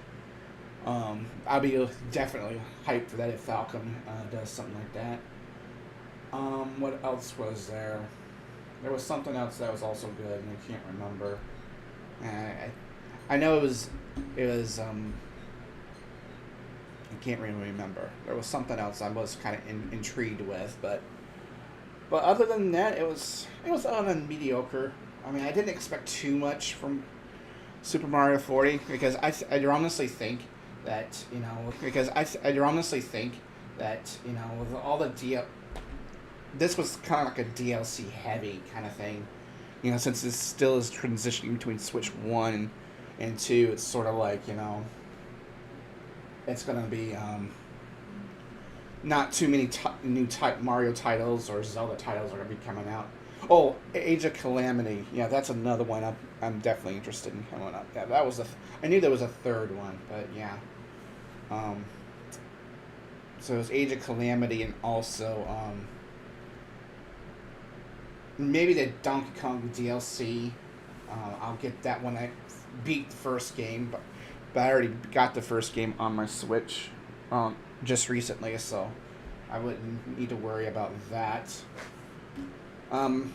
I'll be definitely hyped for that if Falcom does something like that. What else was there? There was something else that was also good, and I can't remember. I know it was I can't really remember. There was something else I was kind of intrigued with, but other than that, it was mediocre. I mean, I didn't expect too much from Super Mario 40 because I honestly think that, you know, with all the this was kind of like a DLC heavy kind of thing, you know, since it still is transitioning between Switch 1 and 2. It's sort of like, you know, it's gonna be not too many new Mario titles or Zelda titles are gonna be coming out. Oh, Age of Calamity, yeah, that's another one I'm definitely interested in coming up. Yeah, that was I knew there was a third one, but yeah. So it was Age of Calamity, and also maybe the Donkey Kong DLC. I'll get that when I beat the first game, but I already got the first game on my Switch just recently, so I wouldn't need to worry about that.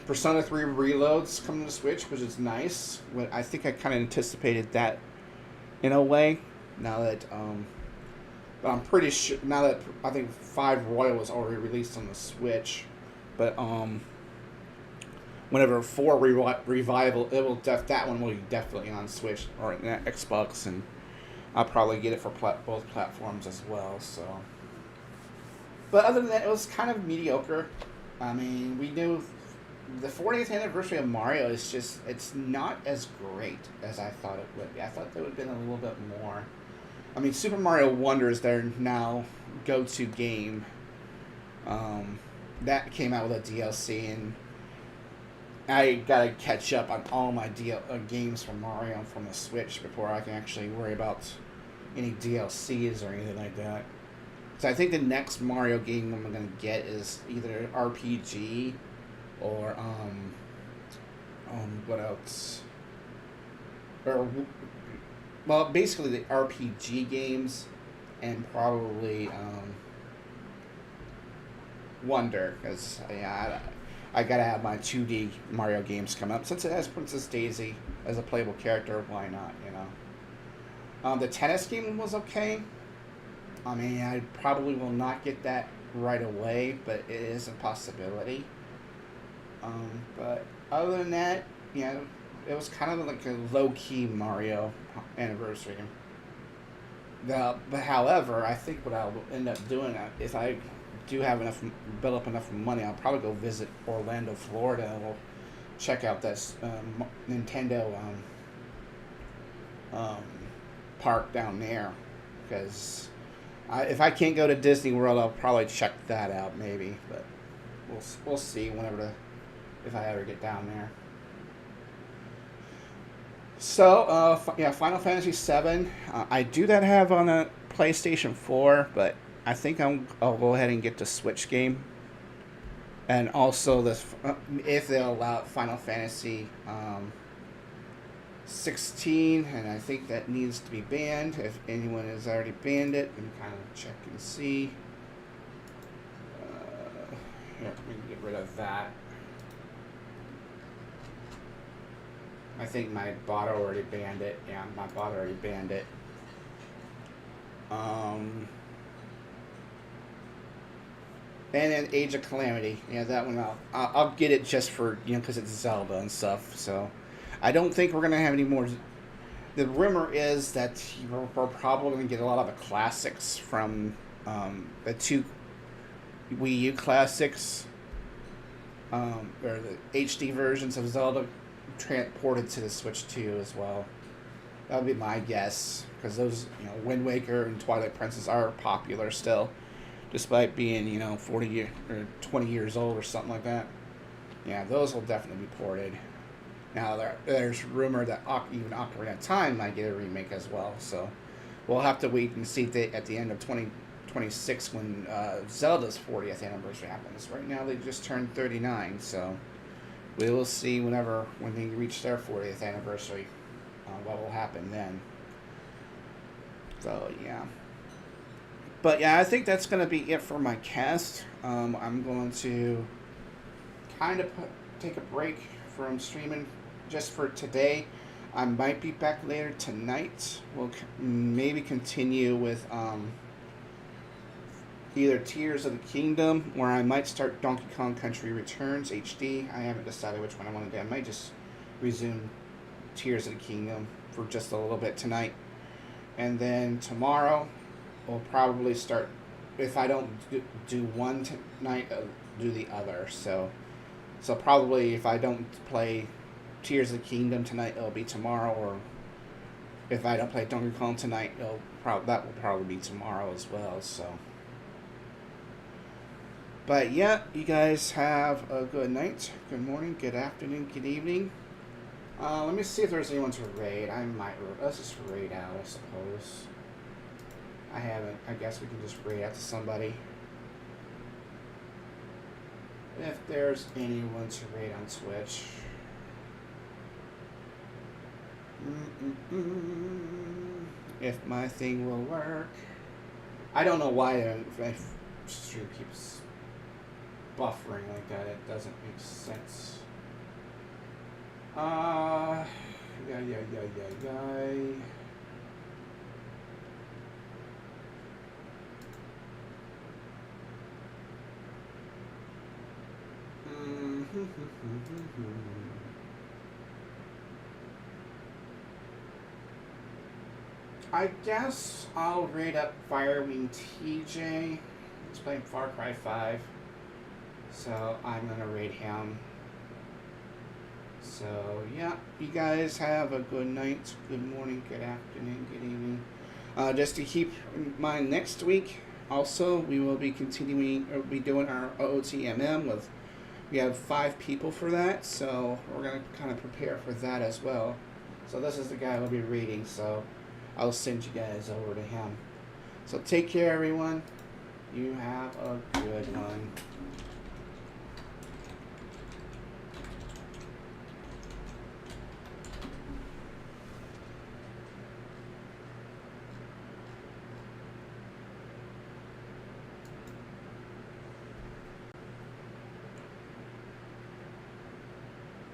Persona 3 Reload's coming to Switch, which is nice. I think I kind of anticipated that in a way. Now that, but I'm pretty sure now that I think 5 Royal was already released on the Switch, but whenever 4 Revival, that one will be definitely on Switch or Xbox, and I'll probably get it for both platforms as well. So, but other than that, it was kind of mediocre. I mean, we knew the 40th anniversary of Mario is just, it's not as great as I thought it would be. I thought there would have been a little bit more. I mean, Super Mario Wonder is there now, go-to game. That came out with a DLC, and I gotta catch up on all my games from Mario from the Switch before I can actually worry about any DLCs or anything like that. So I think the next Mario game I'm gonna get is either RPG or what else? Or well, basically the RPG games, and probably Wonder, because yeah, I gotta have my 2D Mario games come up. Since it has Princess Daisy as a playable character, why not? You know. The tennis game was okay. I mean, I probably will not get that right away, but it is a possibility. But other than that, you know, it was kind of like a low-key Mario anniversary. But however, I think what I'll end up doing, if I do have enough, build up enough money, I'll probably go visit Orlando, Florida, and we'll check out this Nintendo park down there. Because if I can't go to Disney World, I'll probably check that out maybe. But we'll see if I ever get down there. So, yeah, Final Fantasy VII. I do that have on a PlayStation 4, but I think I'll go ahead and get the Switch game. And also, if they'll allow Final Fantasy 16, and I think that needs to be banned. If anyone has already banned it, we can kind of check and see. Yeah, we can get rid of that. I think my bot already banned it. Yeah, my bot already banned it. And then Age of Calamity. Yeah, that one I'll get it just for, you know, because it's Zelda and stuff. So I don't think we're gonna have any more. The rumor is that we're probably gonna get a lot of the classics from the 2 Wii U classics, or the HD versions of Zelda, transported to the Switch 2 as well. That would be my guess, because those, you know, Wind Waker and Twilight Princess are popular still, despite being, you know, 40 or 20 years old or something like that. Yeah, those will definitely be ported. Now there's rumor that even Ocarina of Time might get a remake as well. So we'll have to wait and see at the end of 2026 when Zelda's 40th anniversary happens. Right now they just turned 39, so we will see when they reach their 40th anniversary, what will happen then. So, yeah. But, yeah, I think that's going to be it for my cast. I'm going to kind of take a break from streaming just for today. I might be back later tonight. We'll maybe continue with either Tears of the Kingdom, where I might start Donkey Kong Country Returns HD. I haven't decided which one I want to do. I might just resume Tears of the Kingdom for just a little bit tonight. And then tomorrow, we'll probably start, if I don't do one tonight, I'll do the other. So probably if I don't play Tears of the Kingdom tonight, it'll be tomorrow. Or if I don't play Donkey Kong tonight, that will probably be tomorrow as well. So. But yeah, you guys have a good night, good morning, good afternoon, good evening. Let me see if there's anyone to raid. Let's just raid out, I suppose. I haven't. I guess we can just raid out to somebody. If there's anyone to raid on Twitch. If my thing will work. I don't know why my stream keeps buffering like that. It doesn't make sense. Yeah. I guess I'll raid up Firewing TJ. He's playing Far Cry 5. So I'm going to raid him. So yeah, you guys have a good night, good morning, good afternoon, good evening. Just to keep in mind, next week also, we will be doing our OOTMM with. We have 5 people for that, so we're gonna kind of prepare for that as well. So this is the guy we'll be reading. So I'll send you guys over to him. So take care, everyone. You have a good one.